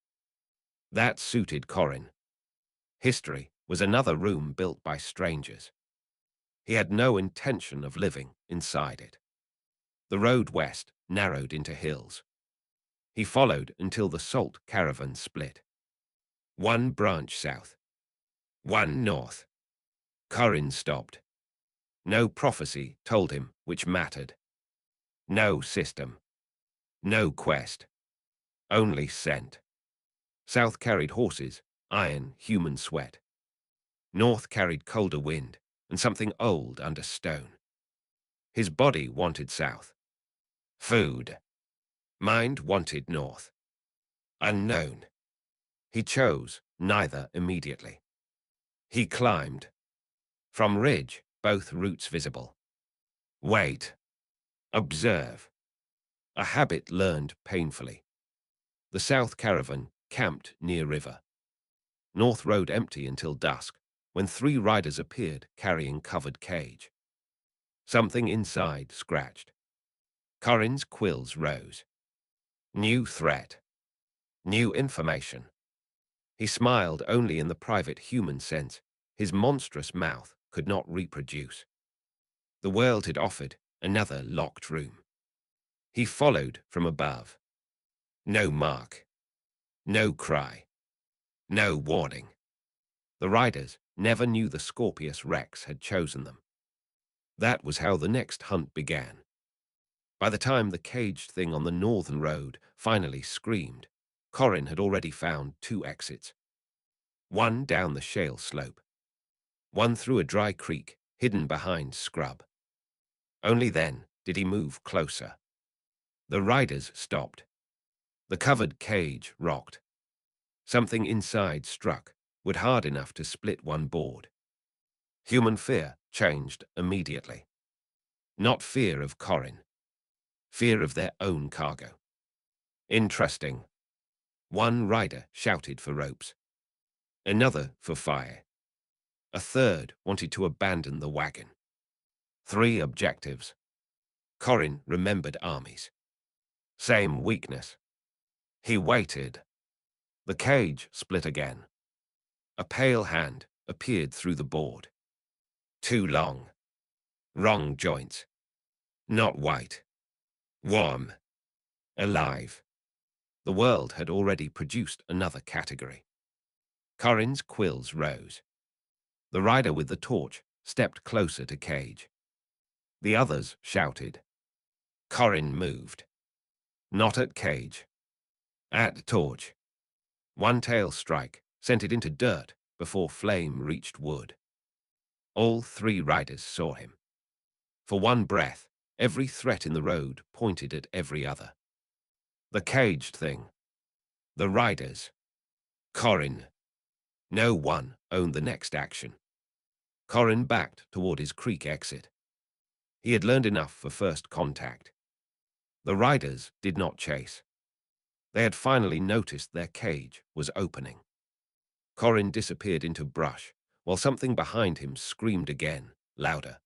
That suited Corin. History was another room built by strangers. He had no intention of living inside it. The road west narrowed into hills. He followed until the salt caravan split. One branch south, one north. Corin stopped. No prophecy told him which mattered. No system. No quest. Only scent. South carried horses, iron, human sweat. North carried colder wind and something old under stone. His body wanted south. Food. Mind wanted north. Unknown. He chose neither immediately. He climbed. From ridge, both routes visible. Wait. Observe. A habit learned painfully. The south caravan camped near river. North road empty until dusk, when 3 riders appeared carrying covered cage. Something inside scratched. Corin's quills rose. New threat. New information. He smiled only in the private human sense. His monstrous mouth could not reproduce. The world had offered another locked room. He followed from above. No mark. No cry. No warning. The riders never knew the Scorpius Rex had chosen them. That was how the next hunt began. By the time the caged thing on the northern road finally screamed, Corin had already found 2 exits. One down the shale slope. One through a dry creek hidden behind scrub. Only then did he move closer. The riders stopped. The covered cage rocked. Something inside struck, wood hard enough to split one board. Human fear changed immediately. Not fear of Corin. Fear of their own cargo. Interesting. One rider shouted for ropes. Another for fire. A third wanted to abandon the wagon. 3 objectives. Corin remembered armies. Same weakness. He waited. The cage split again. A pale hand appeared through the board. Too long. Wrong joints. Not white. Warm. Alive. The world had already produced another category. Corin's quills rose. The rider with the torch stepped closer to cage. The others shouted. Corin moved. Not at cage. At torch. One tail strike sent it into dirt before flame reached wood. All 3 riders saw him. For one breath, every threat in the road pointed at every other. The caged thing. The riders. Corin. No one owned the next action. Corin backed toward his creek exit. He had learned enough for first contact. The riders did not chase. They had finally noticed their cage was opening. Corin disappeared into brush, while something behind him screamed again, louder.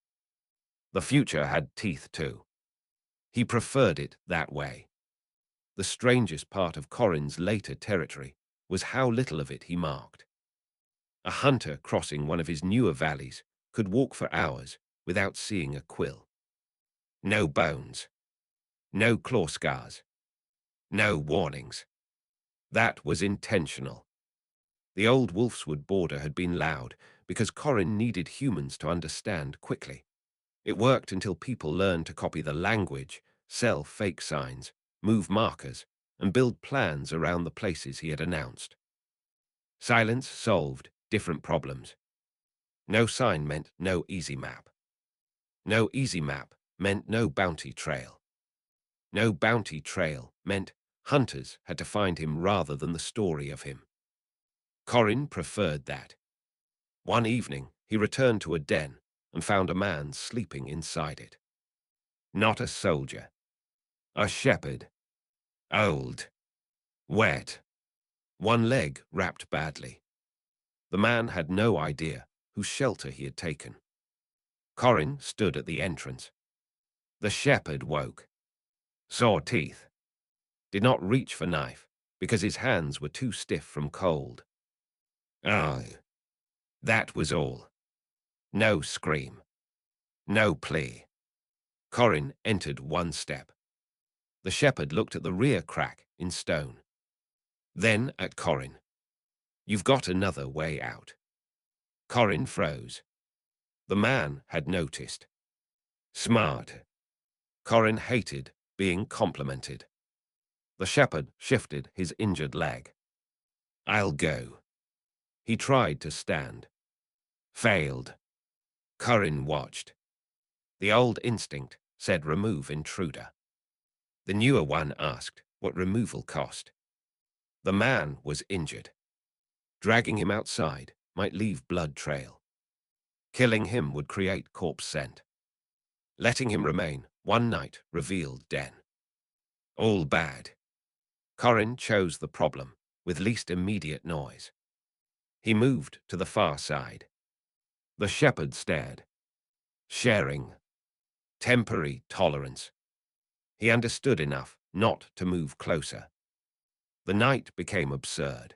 The future had teeth too. He preferred it that way. The strangest part of Corin's later territory was how little of it he marked. A hunter crossing one of his newer valleys could walk for hours without seeing a quill. No bones. No claw scars. No warnings. That was intentional. The old Wolfswood border had been loud because Corin needed humans to understand quickly. It worked until people learned to copy the language, sell fake signs, move markers, and build plans around the places he had announced. Silence solved different problems. No sign meant no easy map. No easy map meant no bounty trail. No bounty trail meant hunters had to find him rather than the story of him. Corin preferred that. One evening, he returned to a den and found a man sleeping inside it. Not a soldier. A shepherd. Old. Wet. One leg wrapped badly. The man had no idea whose shelter he had taken. Corin stood at the entrance. The shepherd woke. Saw teeth. Did not reach for knife because his hands were too stiff from cold. Oh, that was all. No scream. No plea. Corin entered one step. The shepherd looked at the rear crack in stone. Then at Corin. You've got another way out. Corin froze. The man had noticed. Smart. Corin hated being complimented. The shepherd shifted his injured leg. I'll go. He tried to stand. Failed. Corin watched. The old instinct said remove intruder. The newer one asked what removal cost. The man was injured. Dragging him outside might leave blood trail. Killing him would create corpse scent. Letting him remain one night revealed den. All bad. Corin chose the problem with least immediate noise. He moved to the far side. The shepherd stared. Sharing. Temporary tolerance. He understood enough not to move closer. The night became absurd.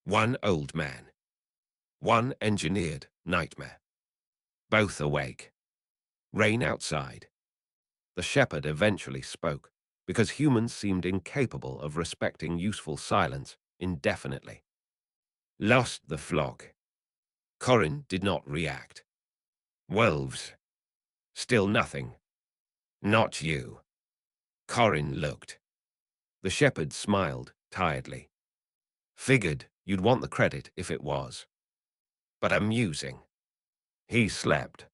One old man. One engineered nightmare. Both awake. Rain outside. The shepherd eventually spoke, because humans seemed incapable of respecting useful silence indefinitely. Lost the flock. Corin did not react. Wolves. Still nothing. Not you. Corin looked. The shepherd smiled tiredly. Figured you'd want the credit if it was. But amusing. He slept.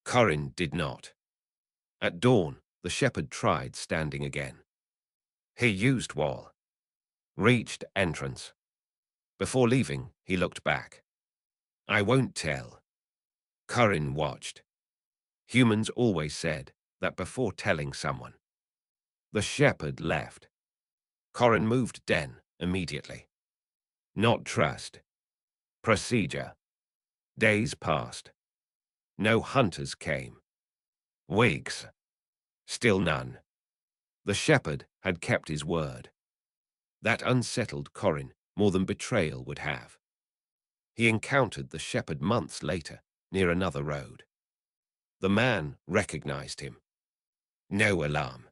Corin did not. At dawn, the shepherd tried standing again. He used wall. Reached entrance. Before leaving, he looked back. I won't tell. Corin watched. Humans always said that before telling someone. The shepherd left. Corin moved den immediately. Not trust. Procedure. Days passed. No hunters came. Weeks. Still none. The shepherd had kept his word. That unsettled Corin more than betrayal would have. He encountered the shepherd months later near another road. The man recognized him. No alarm.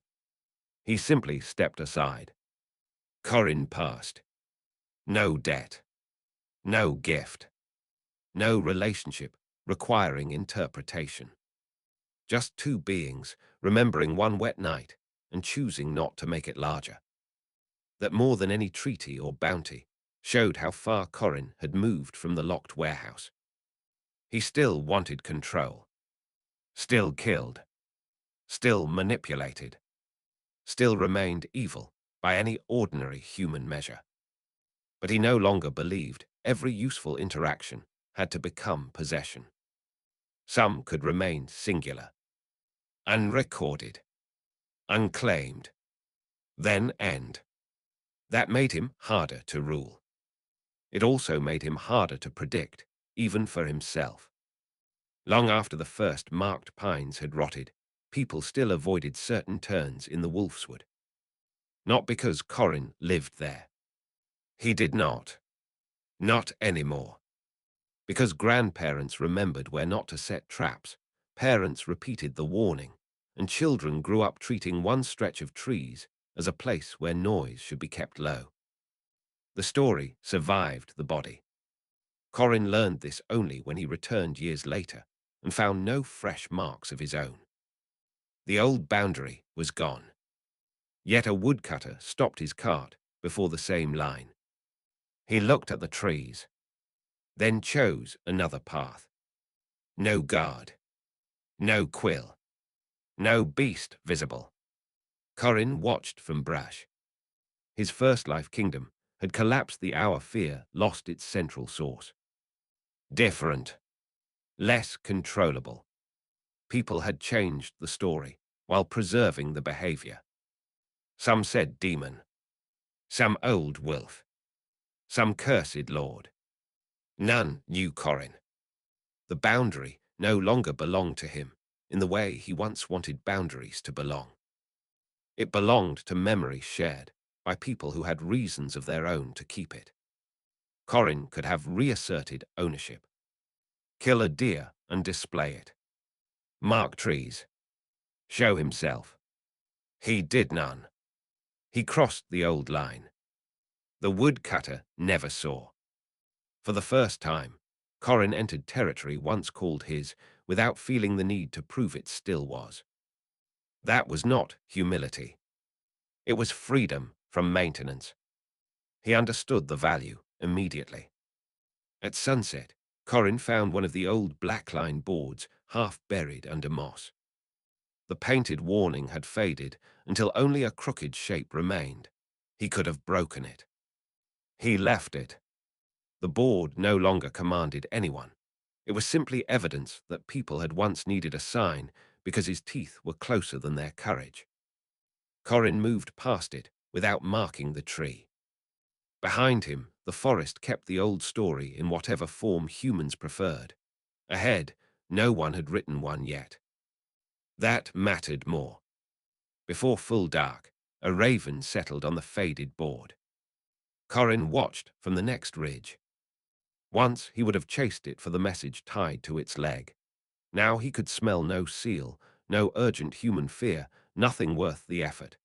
He simply stepped aside. Corin passed. No debt. No gift. No relationship requiring interpretation. Just two beings remembering one wet night and choosing not to make it larger. That more than any treaty or bounty showed how far Corin had moved from the locked warehouse. He still wanted control. Still killed. Still manipulated. Still remained evil by any ordinary human measure. But he no longer believed every useful interaction had to become possession. Some could remain singular, unrecorded, unclaimed, then end. That made him harder to rule. It also made him harder to predict, even for himself. Long after the first marked pines had rotted, people still avoided certain turns in the Wolfswood. Not because Corin lived there. He did not. Not anymore. Because grandparents remembered where not to set traps, parents repeated the warning, and children grew up treating one stretch of trees as a place where noise should be kept low. The story survived the body. Corin learned this only when he returned years later and found no fresh marks of his own. The old boundary was gone. Yet a woodcutter stopped his cart before the same line. He looked at the trees, then chose another path. No guard, no quill, no beast visible. Corin watched from brush. His first life kingdom had collapsed the hour fear lost its central source. Different, less controllable. People had changed the story while preserving the behavior. Some said demon, some old wolf, some cursed lord. None knew Corin. The boundary no longer belonged to him in the way he once wanted boundaries to belong. It belonged to memory shared by people who had reasons of their own to keep it. Corin could have reasserted ownership. Kill a deer and display it. Mark trees. Show himself. He did none. He crossed the old line. The woodcutter never saw. For the first time, Corin entered territory once called his without feeling the need to prove it still was. That was not humility. It was freedom from maintenance. He understood the value immediately. At sunset, Corin found one of the old black-line boards half buried under moss. The painted warning had faded until only a crooked shape remained. He could have broken it. He left it. The board no longer commanded anyone. It was simply evidence that people had once needed a sign because his teeth were closer than their courage. Corin moved past it without marking the tree. Behind him, the forest kept the old story in whatever form humans preferred. Ahead, no one had written one yet. That mattered more. Before full dark, a raven settled on the faded board. Corin watched from the next ridge. Once he would have chased it for the message tied to its leg. Now he could smell no seal, no urgent human fear, nothing worth the effort.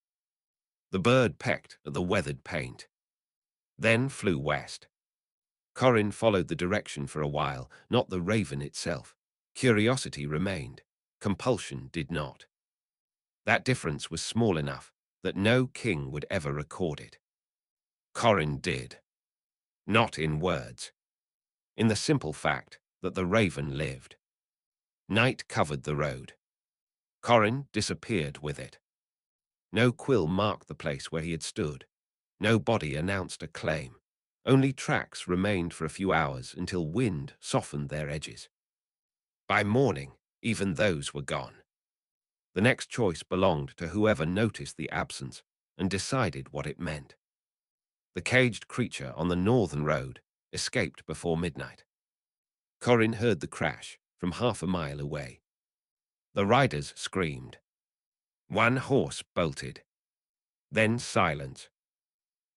The bird pecked at the weathered paint, then flew west. Corin followed the direction for a while, not the raven itself. Curiosity remained. Compulsion did not. That difference was small enough that no king would ever record it. Corin did. Not in words. In the simple fact that the raven lived. Night covered the road. Corin disappeared with it. No quill marked the place where he had stood. No body announced a claim. Only tracks remained for a few hours until wind softened their edges. By morning, even those were gone. The next choice belonged to whoever noticed the absence and decided what it meant. The caged creature on the northern road escaped before midnight. Corin heard the crash from half a mile away. The riders screamed. One horse bolted. Then silence.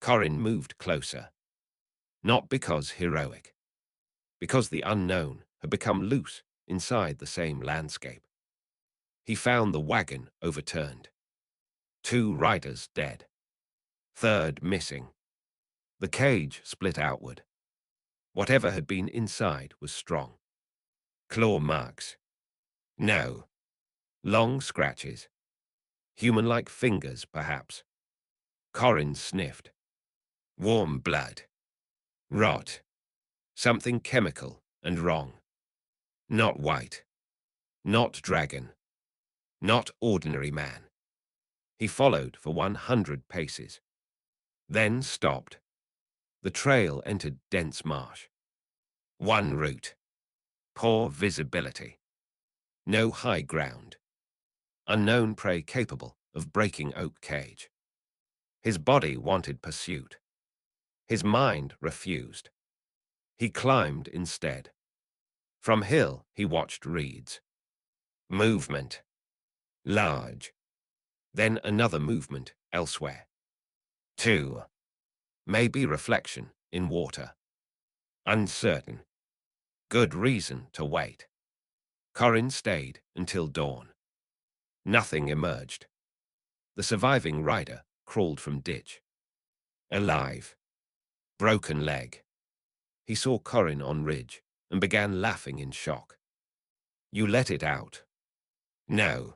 Corin moved closer. Not because heroic. Because the unknown had become loose inside the same landscape. He found the wagon overturned. 2 riders dead. 3rd missing. The cage split outward. Whatever had been inside was strong. Claw marks. No. Long scratches. Human-like fingers, perhaps. Corin sniffed. Warm blood. Rot. Something chemical and wrong. Not white. Not dragon. Not ordinary man. He followed for 100 paces. Then stopped. The trail entered dense marsh. One route. Poor visibility. No high ground. Unknown prey capable of breaking oak cage. His body wanted pursuit. His mind refused. He climbed instead. From hill he watched reeds. Movement. Large. Then another movement elsewhere. 2. Maybe reflection in water. Uncertain. Good reason to wait. Corin stayed until dawn. Nothing emerged. The surviving rider crawled from ditch. Alive. Broken leg. He saw Corin on ridge and began laughing in shock. You let it out. No.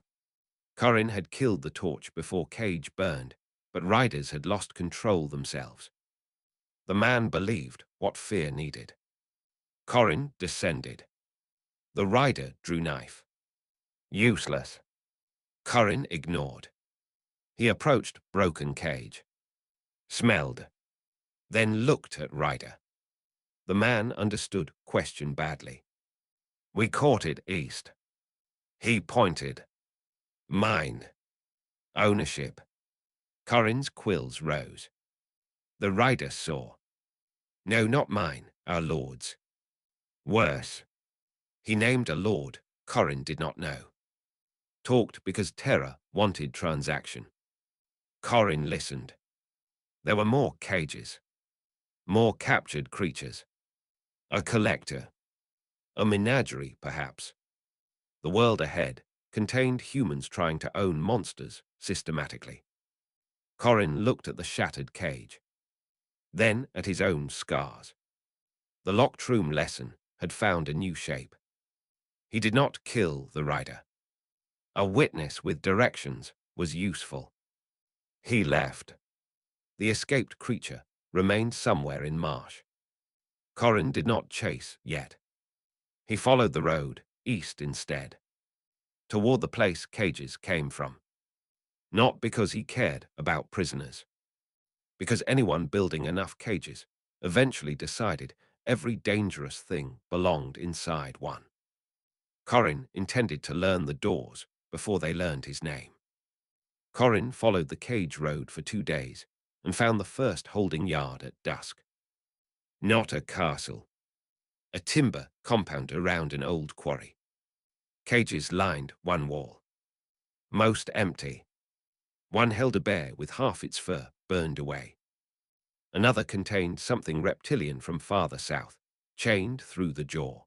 Corin had killed the torch before cage burned, but riders had lost control themselves. The man believed what fear needed. Corin descended. The rider drew knife. Useless. Corin ignored. He approached broken cage. Smelled. Then looked at rider. The man understood question badly. We caught it east. He pointed. Mine. Ownership. Corin's quills rose. The rider saw. No, not mine, our lord's. Worse. He named a lord Corin did not know. Talked because terror wanted transaction. Corin listened. There were more cages. More captured creatures. A collector. A menagerie, perhaps. The world ahead contained humans trying to own monsters systematically. Corin looked at the shattered cage. Then at his own scars. The locked room lesson had found a new shape. He did not kill the rider. A witness with directions was useful. He left. The escaped creature remained somewhere in marsh. Corin did not chase yet. He followed the road, east instead, toward the place cages came from. Not because he cared about prisoners. Because anyone building enough cages eventually decided every dangerous thing belonged inside one. Corin intended to learn the doors before they learned his name. Corin followed the cage road for 2 days and found the first holding yard at dusk. Not a castle. A timber compound around an old quarry. Cages lined one wall. Most empty. One held a bear with half its fur burned away. Another contained something reptilian from farther south, chained through the jaw.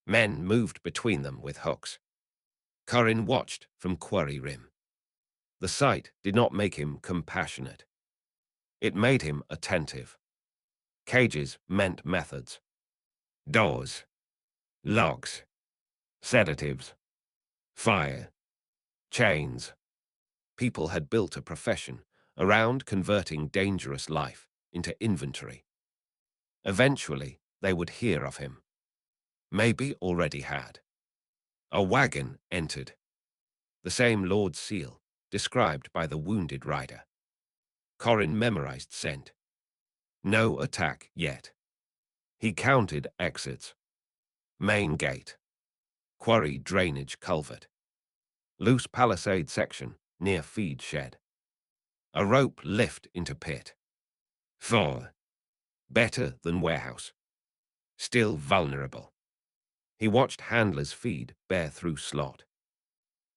Men moved between them with hooks. Corin watched from quarry rim. The sight did not make him compassionate. It made him attentive. Cages meant methods. Doors. Locks. Sedatives. Fire. Chains. People had built a profession around converting dangerous life into inventory. Eventually, they would hear of him. Maybe already had. A wagon entered. The same Lord's seal, described by the wounded rider. Corin memorized scent. No attack yet. He counted exits. Main gate. Quarry drainage culvert. Loose palisade section near feed shed. A rope lift into pit. 4. Better than warehouse. Still vulnerable. He watched handlers feed bear through slot.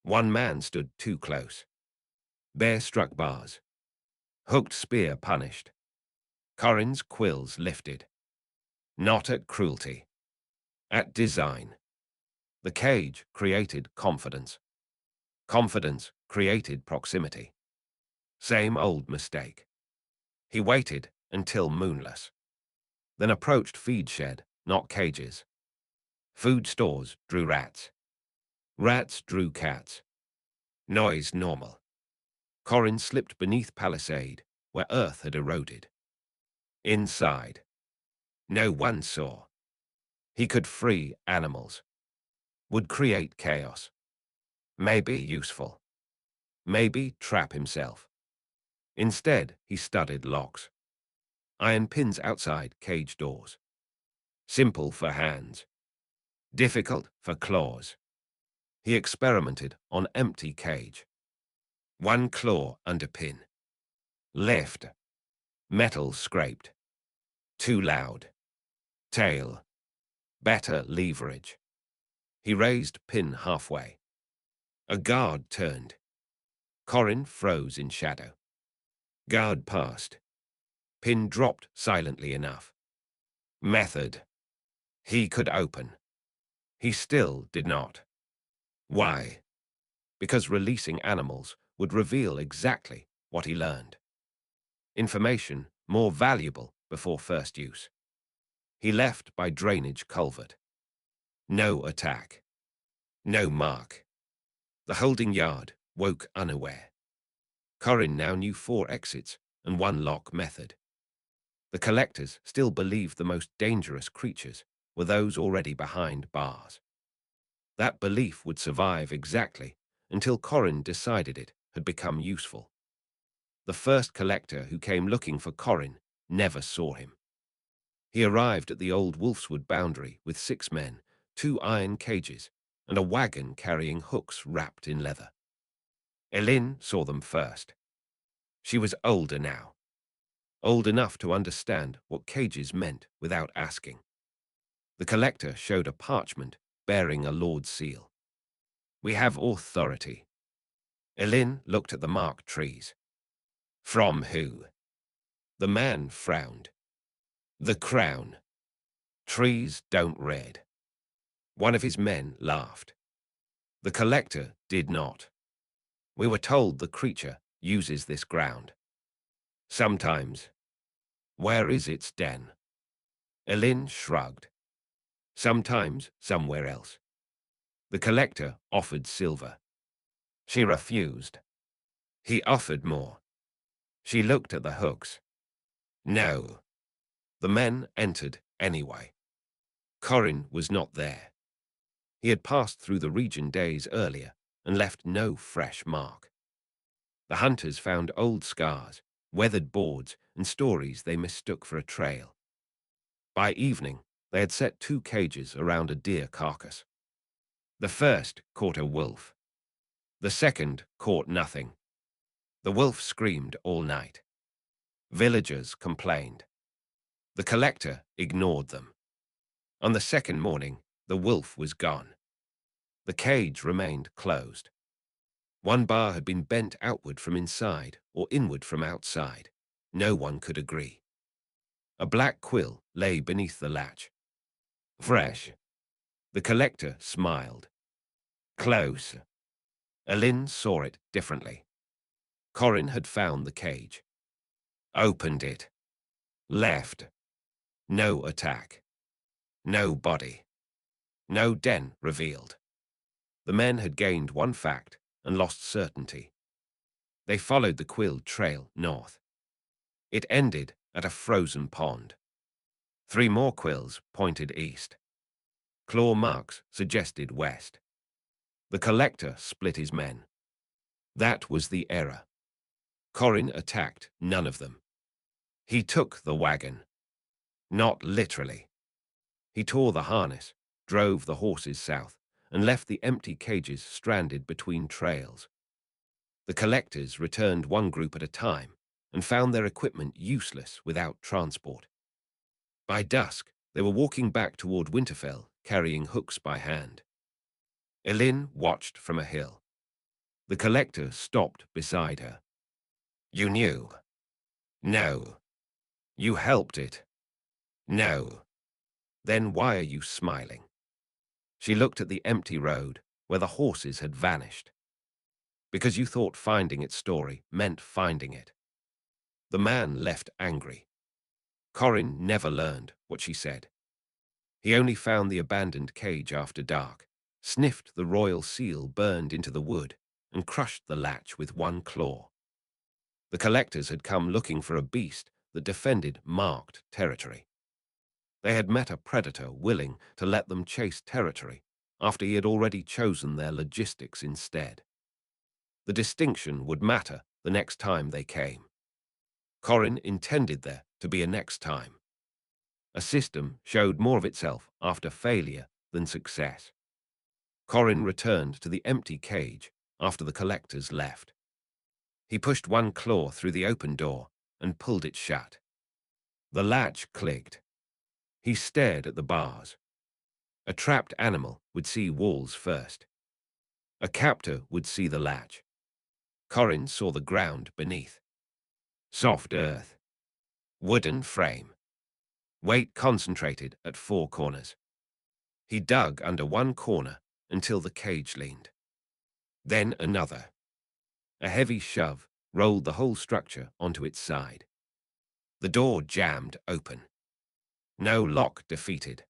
One man stood too close. Bear struck bars. Hooked spear punished. Corin's quills lifted. Not at cruelty. At design. The cage created confidence. Confidence created proximity. Same old mistake. He waited until moonless. Then approached feed shed, not cages. Food stores drew rats. Rats drew cats. Noise normal. Corin slipped beneath palisade, where earth had eroded. Inside. No one saw. He could free animals. Would create chaos. Maybe useful. Maybe trap himself. Instead, he studied locks. Iron pins outside cage doors. Simple for hands. Difficult for claws. He experimented on empty cage. One claw under pin. Lift. Metal scraped. Too loud. Tail. Better leverage. He raised pin halfway. A guard turned. Corin froze in shadow. Guard passed. Pin dropped silently enough. Method. He could open. He still did not. Why? Because releasing animals would reveal exactly what he learned. Information more valuable before first use. He left by drainage culvert. No attack. No mark. The holding yard woke unaware. Corin now knew 4 exits and 1 lock method. The collectors still believed the most dangerous creatures were those already behind bars. That belief would survive exactly until Corin decided it had become useful. The first collector who came looking for Corin never saw him. He arrived at the old Wolfswood boundary with 6 men, 2 iron cages, and a wagon carrying hooks wrapped in leather. Elin saw them first. She was older now, old enough to understand what cages meant without asking. The collector showed a parchment bearing a lord's seal. We have authority. Elin looked at the marked trees. From who? The man frowned. The crown. Trees don't read. One of his men laughed. The collector did not. We were told the creature uses this ground. Sometimes. Where is its den? Elin shrugged. Sometimes somewhere else. The collector offered silver. She refused. He offered more. She looked at the hooks. No. The men entered anyway. Corin was not there. He had passed through the region days earlier and left no fresh mark. The hunters found old scars, weathered boards, and stories they mistook for a trail. By evening, they had set 2 cages around a deer carcass. The first caught a wolf. The second caught nothing. The wolf screamed all night. Villagers complained. The collector ignored them. On the second morning, the wolf was gone. The cage remained closed. 1 bar had been bent outward from inside or inward from outside. No one could agree. A black quill lay beneath the latch. Fresh. The collector smiled. Close. Elin saw it differently. Corin had found the cage. Opened it. Left. No attack. No body. No den revealed. The men had gained 1 fact and lost certainty. They followed the quill trail north. It ended at a frozen pond. 3 more quills pointed east. Claw marks suggested west. The collector split his men. That was the error. Corin attacked none of them. He took the wagon. Not literally. He tore the harness, drove the horses south, and left the empty cages stranded between trails. The collectors returned 1 group at a time and found their equipment useless without transport. By dusk, they were walking back toward Winterfell, carrying hooks by hand. Elin watched from a hill. The collector stopped beside her. You knew? No. You helped it? No. Then why are you smiling? She looked at the empty road where the horses had vanished. Because you thought finding its story meant finding it. The man left angry. Corin never learned what she said. He only found the abandoned cage after dark, sniffed the royal seal burned into the wood, and crushed the latch with 1 claw. The collectors had come looking for a beast that defended marked territory. They had met a predator willing to let them chase territory after he had already chosen their logistics instead. The distinction would matter the next time they came. Corin intended there to be a next time. A system showed more of itself after failure than success. Corin returned to the empty cage after the collectors left. He pushed one claw through the open door and pulled it shut. The latch clicked. He stared at the bars. A trapped animal would see walls first. A captor would see the latch. Corin saw the ground beneath. Soft earth. Wooden frame. Weight concentrated at 4 corners. He dug under one corner until the cage leaned. Then another. A heavy shove rolled the whole structure onto its side. The door jammed open. No lock defeated.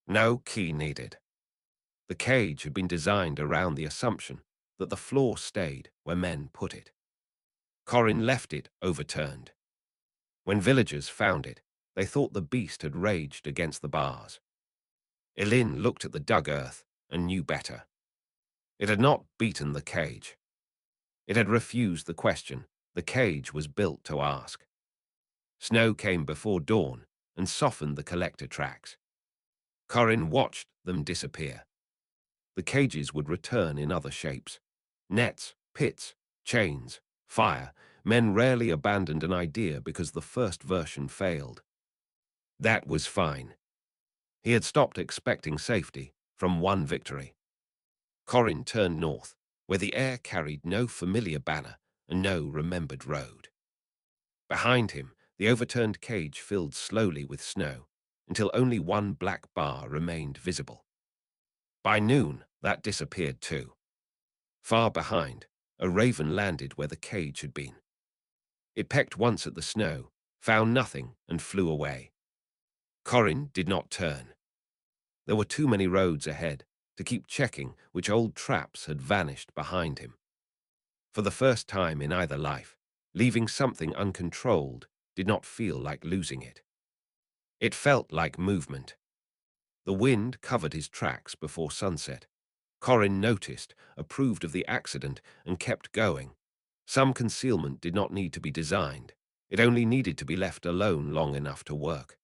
No key needed. The cage had been designed around the assumption that the floor stayed where men put it. Corin left it overturned. When villagers found it, they thought the beast had raged against the bars. Elin looked at the dug earth and knew better. It had not beaten the cage. It had refused the question the cage was built to ask. Snow came before dawn and softened the collector tracks. Corin watched them disappear. The cages would return in other shapes. Nets, pits, chains, fire. Men rarely abandoned an idea because the first version failed. That was fine. He had stopped expecting safety from one victory. Corin turned north, where the air carried no familiar banner and no remembered road. Behind him, the overturned cage filled slowly with snow until only one black bar remained visible. By noon, that disappeared too. Far behind, a raven landed where the cage had been. It pecked once at the snow, found nothing, and flew away. Corin did not turn. There were too many roads ahead to keep checking which old traps had vanished behind him. For the first time in either life, leaving something uncontrolled did not feel like losing it. It felt like movement. The wind covered his tracks before sunset. Corin noticed, approved of the accident, and kept going. Some concealment did not need to be designed. It only needed to be left alone long enough to work.